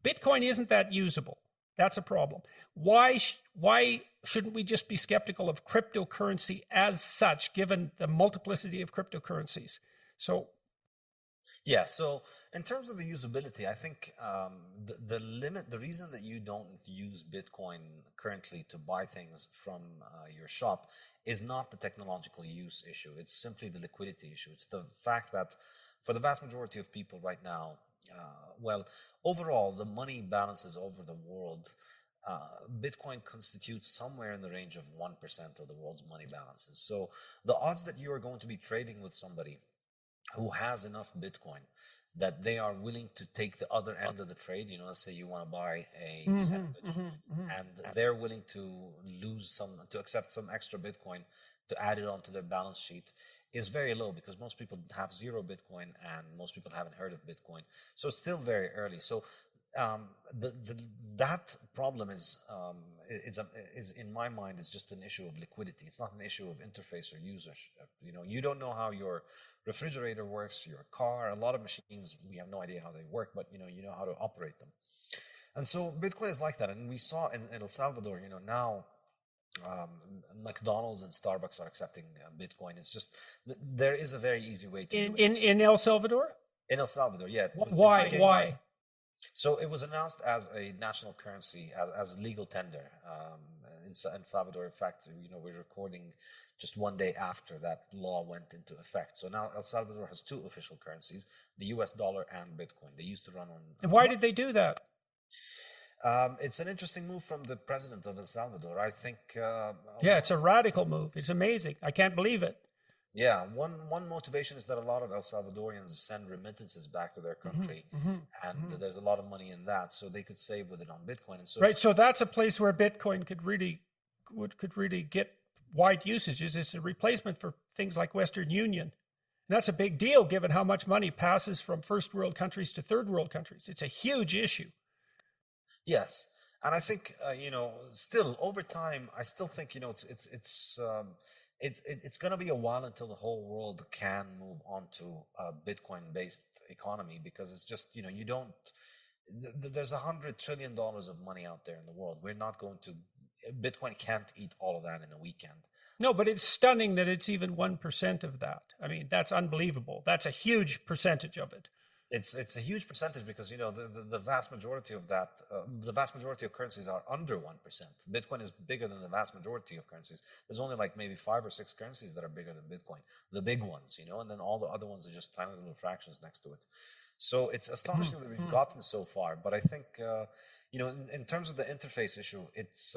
Bitcoin isn't that usable. That's a problem. Why shouldn't we just be skeptical of cryptocurrency as such, given the multiplicity of cryptocurrencies? So in terms of the usability, I think the reason that you don't use Bitcoin currently to buy things from your shop is not the technological use issue. It's simply the liquidity issue. It's the fact that for the vast majority of people right now, overall, the money balances over the world, Bitcoin constitutes somewhere in the range of 1% of the world's money balances. So the odds that you are going to be trading with somebody who has enough Bitcoin that they are willing to take the other end of the trade, you know, let's say you want to buy a sandwich, and they're willing to accept some extra Bitcoin to add it onto their balance sheet, is very low because most people have zero Bitcoin and most people haven't heard of Bitcoin. So it's still very early. So that problem is in my mind is just an issue of liquidity. It's not an issue of interface or users. You don't know how your refrigerator works, your car. A lot of machines, we have no idea how they work, but you know how to operate them. And so Bitcoin is like that. And we saw in El Salvador, now McDonald's and Starbucks are accepting Bitcoin. It's just there is a very easy way to do it. In El Salvador? In El Salvador, yeah. Why? So it was announced as a national currency, as legal tender in Salvador. In fact, we're recording just one day after that law went into effect. So now El Salvador has two official currencies, the US dollar and Bitcoin. They used to run on... And why did they do that? It's an interesting move from the president of El Salvador. I think... it's a radical move. It's amazing. I can't believe it. Yeah, one motivation is that a lot of El Salvadorians send remittances back to their country, and there's a lot of money in that, so they could save with it on Bitcoin. And so, right, so that's a place where Bitcoin could really get wide usages. It's a replacement for things like Western Union. And that's a big deal given how much money passes from first world countries to third world countries. It's a huge issue. Yes, and I think still over time, I still think it's going to be a while until the whole world can move on to a Bitcoin-based economy, because it's just, there's $100 trillion of money out there in the world. Bitcoin can't eat all of that in a weekend. No, but it's stunning that it's even 1% of that. I mean, that's unbelievable. That's a huge percentage of it. It's a huge percentage because the vast majority of that, the vast majority of currencies are under 1%. Bitcoin is bigger than the vast majority of currencies. There's only like maybe 5 or 6 currencies that are bigger than Bitcoin, the big ones, and then all the other ones are just tiny little fractions next to it. So it's astonishing that we've gotten so far. But I think in terms of the interface issue, it's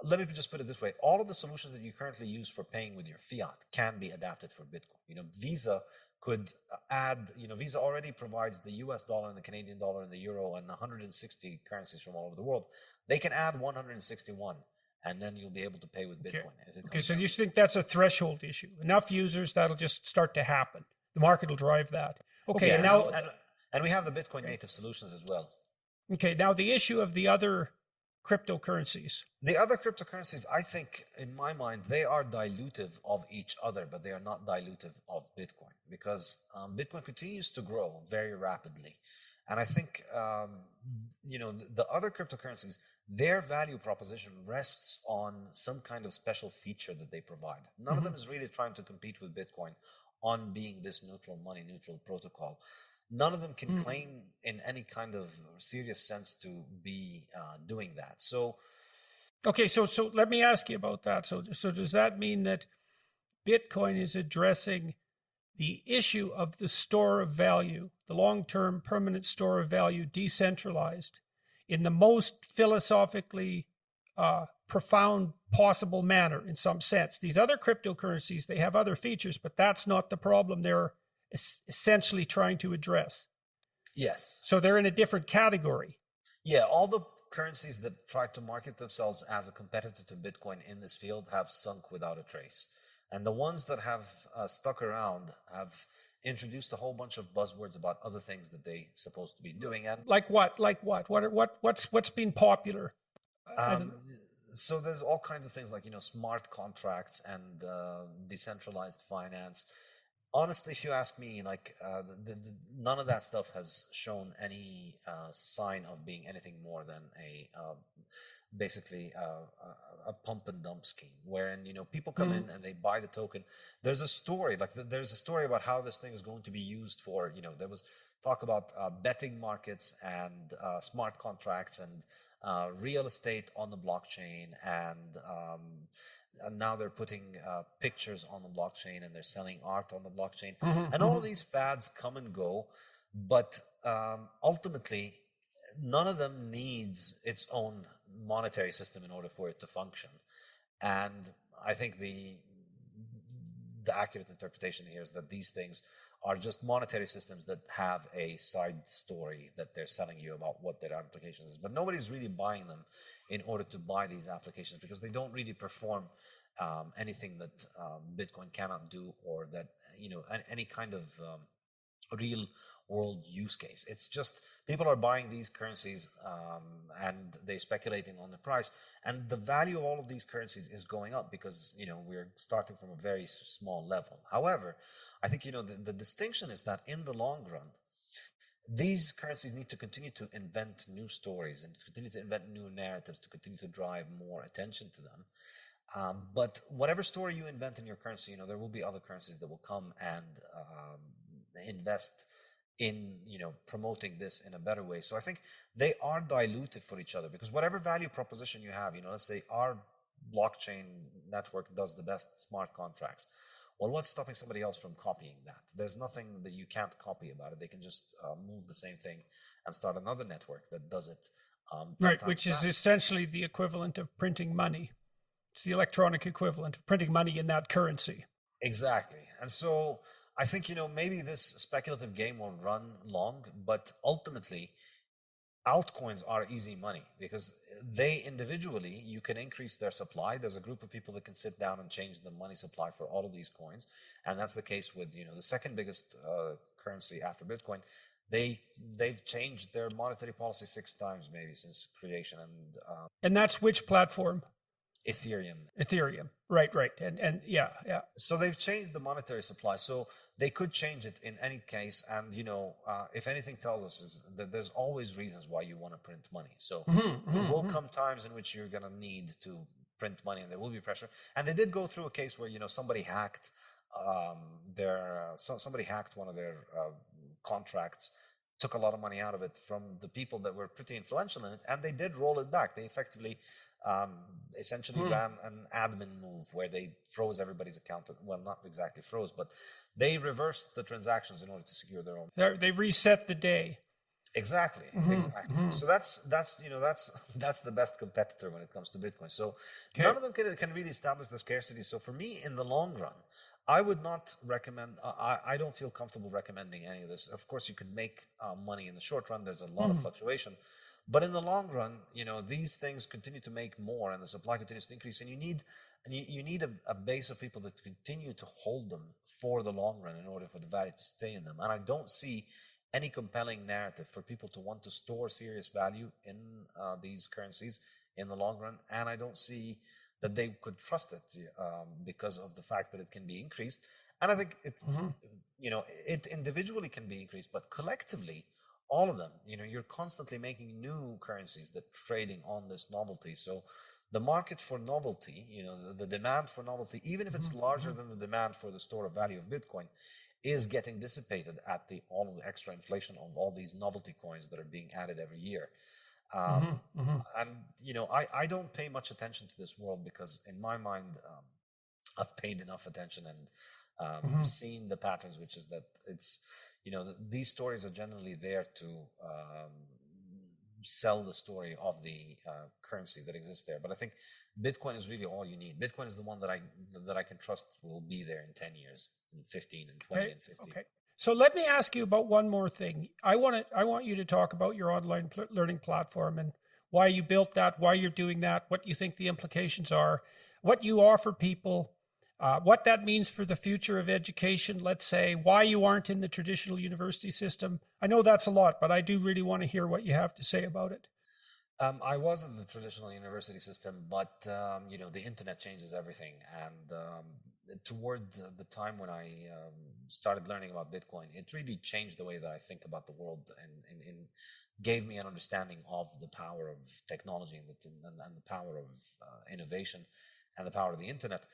let me just put it this way: all of the solutions that you currently use for paying with your fiat can be adapted for Bitcoin. Visa could add, Visa already provides the US dollar and the Canadian dollar and the euro and 160 currencies from all over the world. They can add 161, and then you'll be able to pay with Bitcoin. Okay, so you think that's a threshold issue? Enough users, that'll just start to happen. The market will drive that. Okay, and now... And we have the Bitcoin native solutions as well. Okay, now the issue of the other cryptocurrencies. The other cryptocurrencies, I think, in my mind, they are dilutive of each other, but they are not dilutive of Bitcoin, because Bitcoin continues to grow very rapidly. And I think, the other cryptocurrencies, their value proposition rests on some kind of special feature that they provide. None of them is really trying to compete with Bitcoin on being this neutral money, neutral protocol. None of them can claim in any kind of serious sense to be doing that. So, okay, so let me ask you about that. So does that mean that Bitcoin is addressing the issue of the store of value, the long-term permanent store of value, decentralized, in the most philosophically profound possible manner in some sense? These other cryptocurrencies, they have other features, but that's not the problem they're essentially trying to address. Yes. So they're in a different category. Yeah, all the currencies that try to market themselves as a competitor to Bitcoin in this field have sunk without a trace. And the ones that have stuck around have introduced a whole bunch of buzzwords about other things that they're supposed to be doing. And like what? What's been popular? So there's all kinds of things like, smart contracts and decentralized finance. Honestly, if you ask me, none of that stuff has shown any sign of being anything more than basically a pump and dump scheme, wherein people come in and they buy the token. There's a story, there's a story about how this thing is going to be used for. There was talk about betting markets and smart contracts and real estate on the blockchain, and now they're putting pictures on the blockchain, and they're selling art on the blockchain. And all of these fads come and go, but ultimately, none of them needs its own monetary system in order for it to function. And I think the accurate interpretation here is that these things are just monetary systems that have a side story that they're selling you about what their applications is. But nobody's really buying them in order to buy these applications, because they don't really perform anything that Bitcoin cannot do, or that any kind of real world use case. It's just people are buying these currencies and they speculating on the price, and the value of all of these currencies is going up because we're starting from a very small level. However, I think the distinction is that in the long run, these currencies need to continue to invent new stories and to continue to invent new narratives to continue to drive more attention to them. But whatever story you invent in your currency, there will be other currencies that will come and invest in promoting this in a better way. So I think they are dilutive for each other, because whatever value proposition you have, let's say our blockchain network does the best smart contracts. Well, what's stopping somebody else from copying that? There's nothing that you can't copy about it. They can just move the same thing and start another network that does it. Right, which is essentially the equivalent of printing money. It's the electronic equivalent of printing money in that currency. Exactly. And so I think, maybe this speculative game will run long, but ultimately altcoins are easy money because they individually, you can increase their supply. There's a group of people that can sit down and change the money supply for all of these coins. And that's the case with, the second biggest currency after Bitcoin. They've changed their monetary policy 6 times maybe since creation. And that's which platform? Ethereum. Right. And yeah. So they've changed the monetary supply. So they could change it in any case. And, if anything tells us is that there's always reasons why you want to print money. So there will come times in which you're going to need to print money and there will be pressure. And they did go through a case where, somebody hacked somebody hacked one of their contracts, took a lot of money out of it from the people that were pretty influential in it. And they did roll it back. They effectively essentially ran an admin move where they froze everybody's account. Well, not exactly froze, but they reversed the transactions in order to secure their own. They reset the day. Exactly. So that's the best competitor when it comes to Bitcoin. So none of them can really establish the scarcity. So for me, in the long run, I would not recommend. I don't feel comfortable recommending any of this. Of course, you can make money in the short run. There's a lot of fluctuation. But in the long run, these things continue to make more and the supply continues to increase. And you need a base of people that continue to hold them for the long run in order for the value to stay in them. And I don't see any compelling narrative for people to want to store serious value in these currencies in the long run. And I don't see that they could trust it because of the fact that it can be increased. And I think it individually can be increased, but collectively, all of them, you're constantly making new currencies that trading on this novelty. So the market for novelty, the demand for novelty, even if it's larger than the demand for the store of value of Bitcoin, is getting dissipated at all of the extra inflation of all these novelty coins that are being added every year. And, I don't pay much attention to this world because in my mind, I've paid enough attention and seen the patterns, which is that it's, these stories are generally there to sell the story of the currency that exists there. But I think Bitcoin is really all you need. Bitcoin is the one that I can trust will be there in 10 years, in 15 and 20 and 50. Okay. So let me ask you about one more thing. I want you to talk about your online learning platform and why you built that, why you're doing that, what you think the implications are, what you offer people, what that means for the future of education, let's say, why you aren't in the traditional university system. I know that's a lot, but I do really want to hear what you have to say about it. I was in the traditional university system, but, the internet changes everything. And toward the time when I started learning about Bitcoin, it really changed the way that I think about the world and gave me an understanding of the power of technology and the power of innovation and the power of the internet.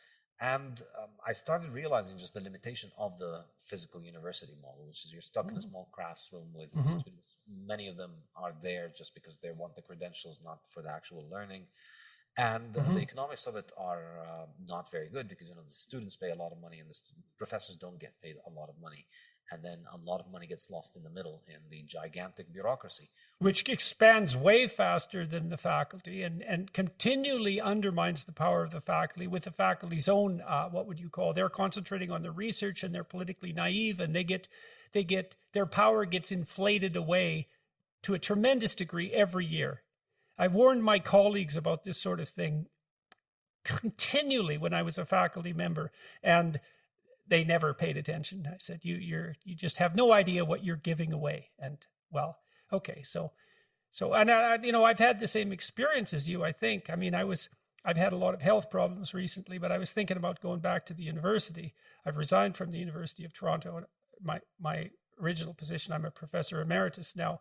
And I started realizing just the limitation of the physical university model, which is you're stuck in a small classroom with students. Many of them are there just because they want the credentials, not for the actual learning. And the economics of it are not very good because, the students pay a lot of money and the professors don't get paid a lot of money. And then a lot of money gets lost in the middle in the gigantic bureaucracy. Which expands way faster than the faculty and continually undermines the power of the faculty with the faculty's own, they're concentrating on the research and they're politically naive and their power gets inflated away to a tremendous degree every year. I've warned my colleagues about this sort of thing continually when I was a faculty member, and they never paid attention. I said, you just have no idea what you're giving away. And well, okay, and I've had the same experience as you. I think. I mean, I've had a lot of health problems recently, but I was thinking about going back to the university. I've resigned from the University of Toronto, and my original position, I'm a professor emeritus now.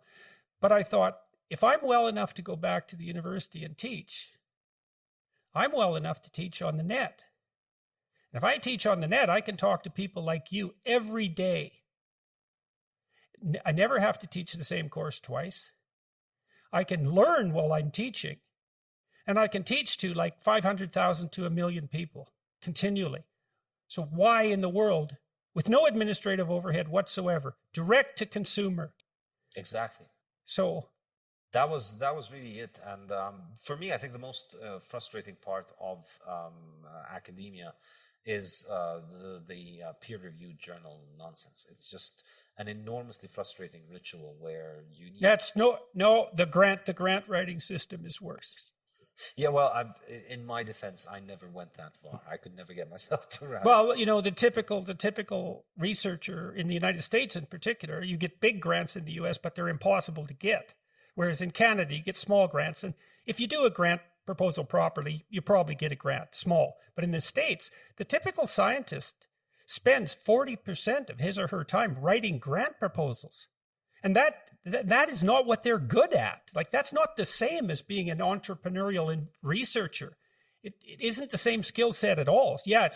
But I thought, if I'm well enough to go back to the university and teach, I'm well enough to teach on the net. And if I teach on the net, I can talk to people like you every day. I never have to teach the same course twice. I can learn while I'm teaching. And I can teach to like 500,000 to 1 million people continually. So why in the world, with no administrative overhead whatsoever, direct to consumer? Exactly. So that was really it. And for me, I think the most frustrating part of academia is the peer-reviewed journal nonsense. It's just an enormously frustrating ritual where you need... That's the grant writing system is worse. Yeah, well, in my defense, I never went that far. I could never get myself to write. Well, the typical researcher in the United States in particular, you get big grants in the US, but they're impossible to get. Whereas in Canada, you get small grants. And if you do a grant proposal properly, you probably get a grant, small. But in the States, the typical scientist spends 40% of his or her time writing grant proposals. And that is not what they're good at. Like, that's not the same as being an entrepreneurial researcher. It isn't the same skill set at all. Yeah,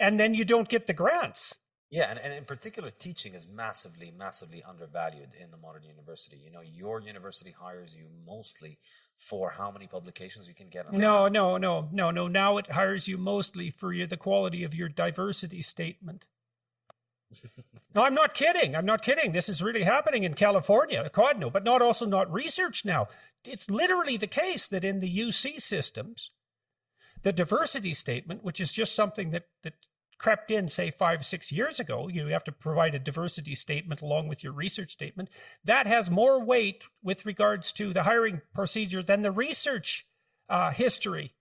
and then you don't get the grants. Yeah, and in particular, teaching is massively, massively undervalued in the modern university. Your university hires you mostly for how many publications you can get. No. Now it hires you mostly for the quality of your diversity statement. No, I'm not kidding. This is really happening in California. God, no, but not research now. It's literally the case that in the UC systems, the diversity statement, which is just something that crept in, say, 5-6 years ago, you have to provide a diversity statement along with your research statement, that has more weight with regards to the hiring procedure than the research history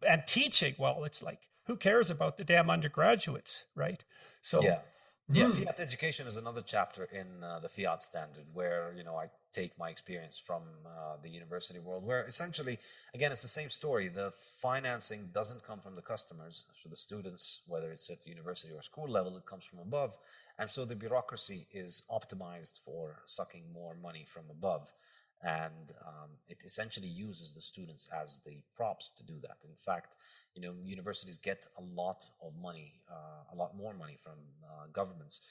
and teaching. Well, it's like, who cares about the damn undergraduates, right? So yeah. Yeah, fiat education is another chapter in the fiat standard where, I take my experience from the university world where essentially, again, it's the same story. The financing doesn't come from the customers, for the students, whether it's at the university or school level, it comes from above. And so the bureaucracy is optimized for sucking more money from above. And it essentially uses the students as the props to do that. In fact, universities get a lot of money, a lot more money from governments,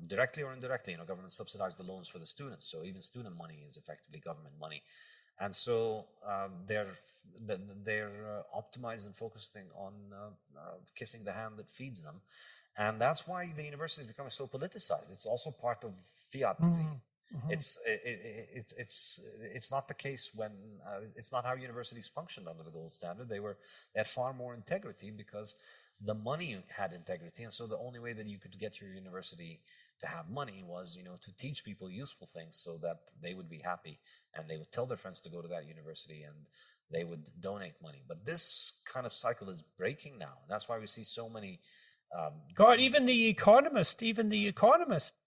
directly or indirectly. Governments subsidize the loans for the students, so even student money is effectively government money. And so they're optimized and focusing on kissing the hand that feeds them. And that's why the university is becoming so politicized. It's also part of fiat disease. Mm-hmm. It's not the case when it's not how universities functioned under the gold standard. They had far more integrity because the money had integrity, and so the only way that you could get your university to have money was to teach people useful things so that they would be happy and they would tell their friends to go to that university and they would donate money. But this kind of cycle is breaking now, and that's why we see so many. God, even the Economist,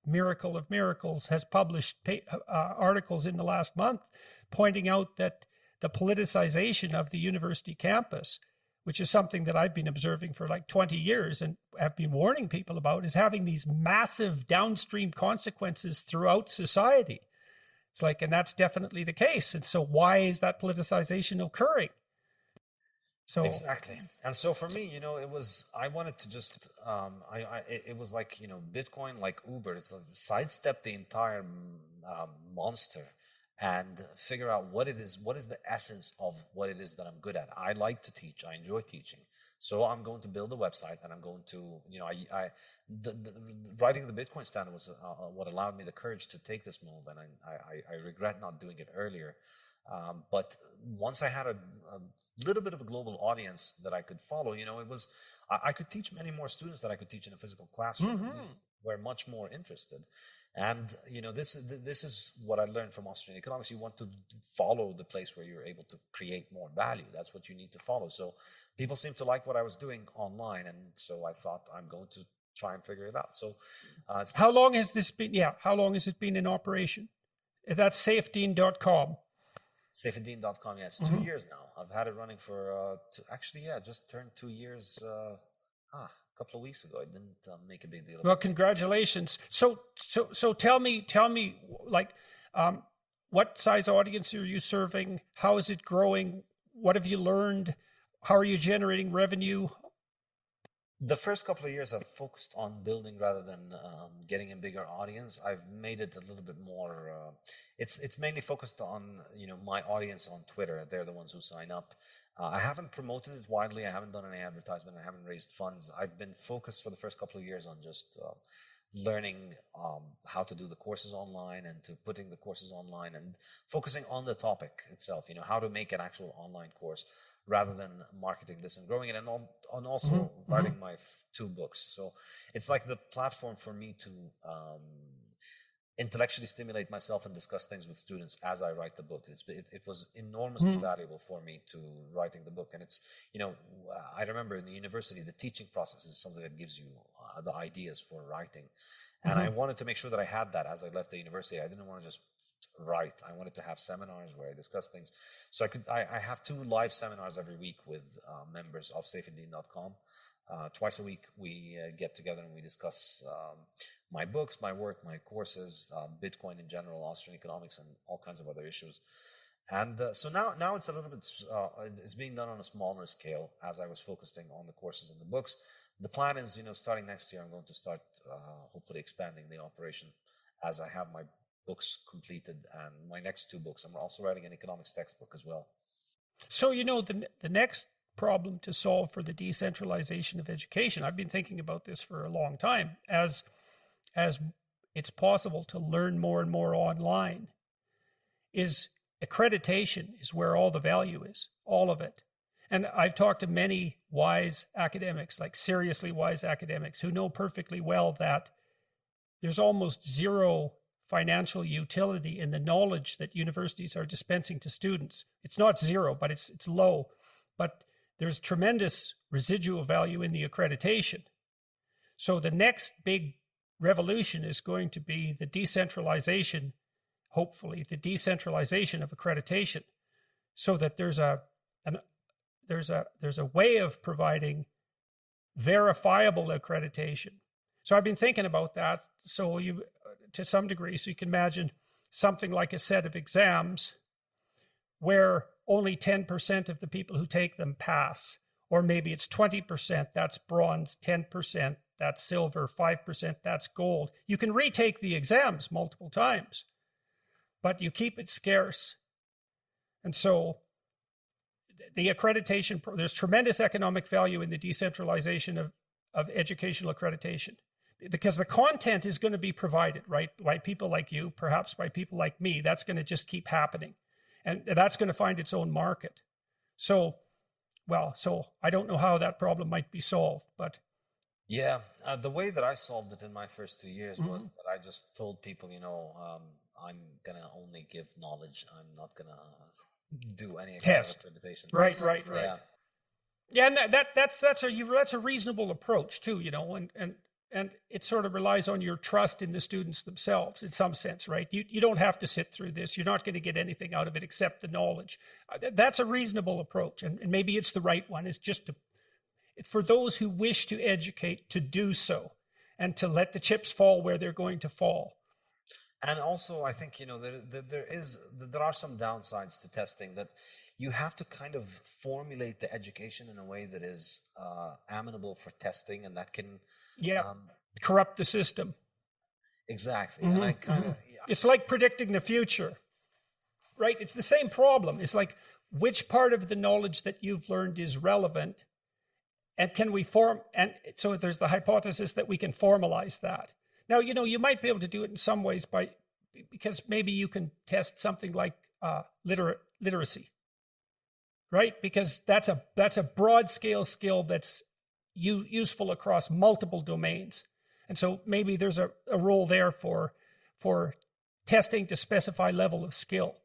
miracle of miracles, has published articles in the last month pointing out that the politicization of the university campus, which is something that I've been observing for like 20 years and have been warning people about, is having these massive downstream consequences throughout society. It's like, and that's definitely the case. And so why is that politicization occurring? So exactly. And so for me, I wanted to just, it was like, Bitcoin, like Uber, it's sidestep the entire monster and figure out what is the essence of what it is that I'm good at. I like to teach. I enjoy teaching. So I'm going to build a website and I'm going to, writing the Bitcoin standard was what allowed me the courage to take this move. And I regret not doing it earlier. But once I had a little bit of a global audience that I could follow, I could teach many more students that I could teach in a physical classroom. Mm-hmm. Were much more interested. And this is what I learned from Austrian economics. You want to follow the place where you're able to create more value. That's what you need to follow. So people seem to like what I was doing online, and so I thought I'm going to try and figure it out. So how long has this been? Yeah, how long has it been in operation? That's safedean.com. Safedean.com. Yeah, it's 2 years now. I've had it running for just turned 2 years. A couple of weeks ago. I didn't make a big deal. Well, congratulations. So tell me, like, what size audience are you serving? How is it growing? What have you learned? How are you generating revenue? The first couple of years I've focused on building rather than getting a bigger audience. I've made it a little bit more, it's mainly focused on, my audience on Twitter. They're the ones who sign up. I haven't promoted it widely. I haven't done any advertisement. I haven't raised funds. I've been focused for the first couple of years on just learning how to do the courses online and to putting the courses online and focusing on the topic itself, how to make an actual online course rather than marketing this and growing it, and also writing my 2 books. So it's like the platform for me to intellectually stimulate myself and discuss things with students as I write the book. It was enormously valuable for me to writing the book. And it's, I remember in the university, the teaching process is something that gives you the ideas for writing. And I wanted to make sure that I had that as I left the university. I didn't want to just write. I wanted to have seminars where I discuss things. So I have 2 live seminars every week with members of safedean.com. Twice a week, we get together and we discuss my books, my work, my courses, Bitcoin in general, Austrian economics, and all kinds of other issues. And so now it's a little bit, it's being done on a smaller scale as I was focusing on the courses and the books. The plan is, starting next year, I'm going to start hopefully expanding the operation as I have my books completed and my next 2 books. I'm also writing an economics textbook as well. So, the next problem to solve for the decentralization of education, I've been thinking about this for a long time, as it's possible to learn more and more online, is accreditation is where all the value is, all of it. And I've talked to many wise academics, like seriously wise academics, who know perfectly well that there's almost zero financial utility in the knowledge that universities are dispensing to students. It's not zero, but it's low. But there's tremendous residual value in the accreditation. So the next big revolution is going to be the decentralization, hopefully, the decentralization of accreditation, so that there's a way of providing verifiable accreditation. So I've been thinking about that. So to some degree, so you can imagine something like a set of exams where only 10% of the people who take them pass, or maybe it's 20%, that's bronze, 10%, that's silver, 5%, that's gold. You can retake the exams multiple times, but you keep it scarce. And so the accreditation, there's tremendous economic value in the decentralization of educational accreditation, because the content is going to be provided, right, by people like you, perhaps by people like me. That's going to just keep happening. And that's going to find its own market. So I don't know how that problem might be solved, but. Yeah, the way that I solved it in my first 2 years was that I just told people, I'm going to only give knowledge. I'm not going to do any test accreditation. Right. Yeah, and that's a reasonable approach too, and it sort of relies on your trust in the students themselves in some sense, right? You don't have to sit through this. You're not going to get anything out of it except the knowledge. That's a reasonable approach, and maybe it's the right one. It's just for those who wish to educate, to do so, and to let the chips fall where they're going to fall. And also, I think, there are some downsides to testing, that you have to kind of formulate the education in a way that is amenable for testing, and that can corrupt the system. Exactly. And I kind of it's like predicting the future, right? It's the same problem. It's like, which part of the knowledge that you've learned is relevant, and can we and so there's the hypothesis that we can formalize that. Now, you might be able to do it in some ways because maybe you can test something like literacy, right? Because that's a broad scale skill that's useful across multiple domains. And so maybe there's a role there for for testing to specify level of skill.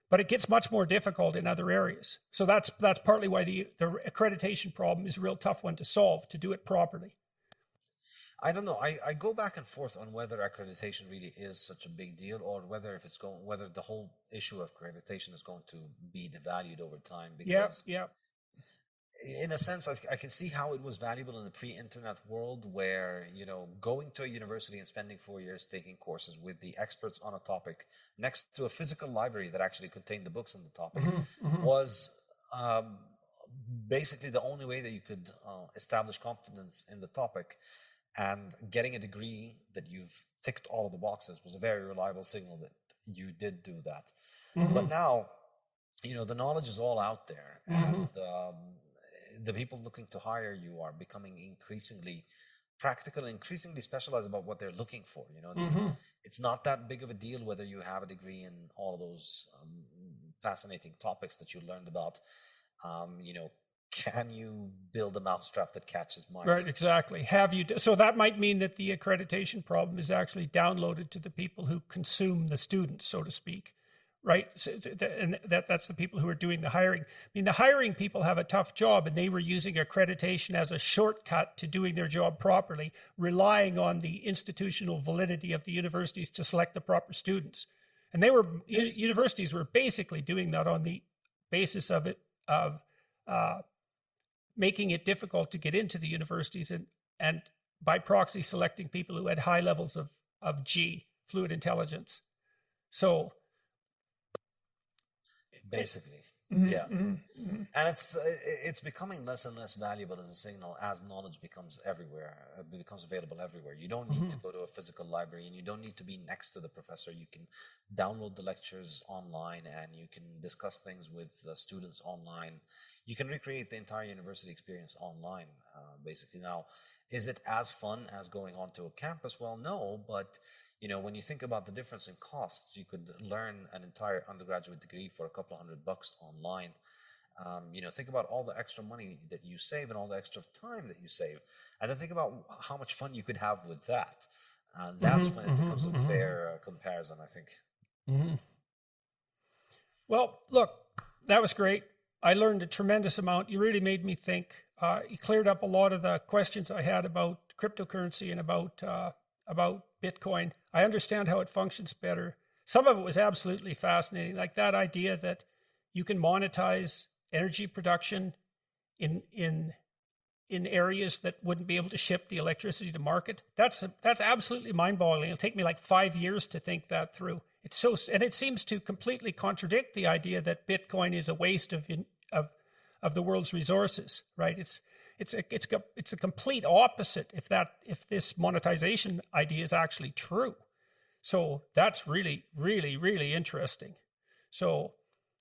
But it gets much more difficult in other areas. So that's partly why the accreditation problem is a real tough one to solve, to do it properly. I don't know. I go back and forth on whether accreditation really is such a big deal, or whether whether the whole issue of accreditation is going to be devalued over time. Because in a sense, I can see how it was valuable in the pre-internet world, where, going to a university and spending 4 years taking courses with the experts on a topic next to a physical library that actually contained the books on the topic was basically the only way that you could establish confidence in the topic. And getting a degree that you've ticked all of the boxes was a very reliable signal that you did do that. But now, the knowledge is all out there, and the people looking to hire you are becoming increasingly practical and increasingly specialized about what they're looking for. It's not that big of a deal whether you have a degree in all of those fascinating topics that you learned about. Can you build a mousetrap that catches mice? Right, exactly. So that might mean that the accreditation problem is actually downloaded to the people who consume the students, so to speak, right? So, and that's the people who are doing the hiring. I mean, the hiring people have a tough job, and they were using accreditation as a shortcut to doing their job properly, relying on the institutional validity of the universities to select the proper students. And universities were basically doing that on the basis of making it difficult to get into the universities, and by proxy selecting people who had high levels of fluid intelligence. So basically, and it's becoming less and less valuable as a signal as knowledge becomes available everywhere. You don't need to go to a physical library, and you don't need to be next to the professor. You can download the lectures online, and you can discuss things with students online. You can recreate the entire university experience online, basically. Now, is it as fun as going onto a campus? Well, no, but when you think about the difference in costs, you could learn an entire undergraduate degree for a couple $100 online. Think about all the extra money that you save and all the extra time that you save, and then think about how much fun you could have with that. That's when it becomes a fair comparison, I think. Well, look, that was great. I learned a tremendous amount. You really made me think. You cleared up a lot of the questions I had about cryptocurrency and about Bitcoin. I understand how it functions better. Some of it was absolutely fascinating, like that idea that you can monetize energy production in areas that wouldn't be able to ship the electricity to market. That's absolutely mind-boggling. It'll take me like 5 years to think that through. And it seems to completely contradict the idea that Bitcoin is a waste of the world's resources, right? It's a complete opposite if this monetization idea is actually true. So that's really, really, really interesting. So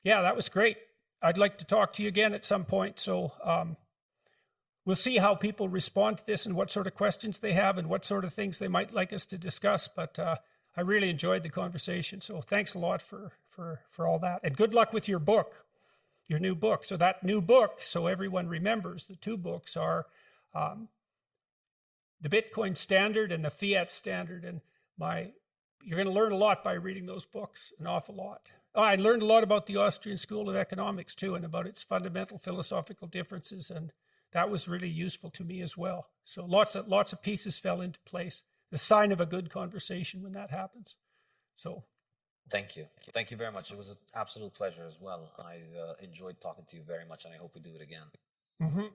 yeah, that was great. I'd like to talk to you again at some point. So we'll see how people respond to this and what sort of questions they have and what sort of things they might like us to discuss. But I really enjoyed the conversation. So thanks a lot for all that. And good luck with your book. Your new book. So that new book, so everyone remembers, the two books are the Bitcoin Standard and the Fiat Standard. And you're going to learn a lot by reading those books, an awful lot. I learned a lot about the Austrian School of Economics too, and about its fundamental philosophical differences, and that was really useful to me as well. So lots of pieces fell into place. The sign of a good conversation when that happens. So. Thank you. Thank you very much. It was an absolute pleasure as well. I enjoyed talking to you very much, and I hope we do it again.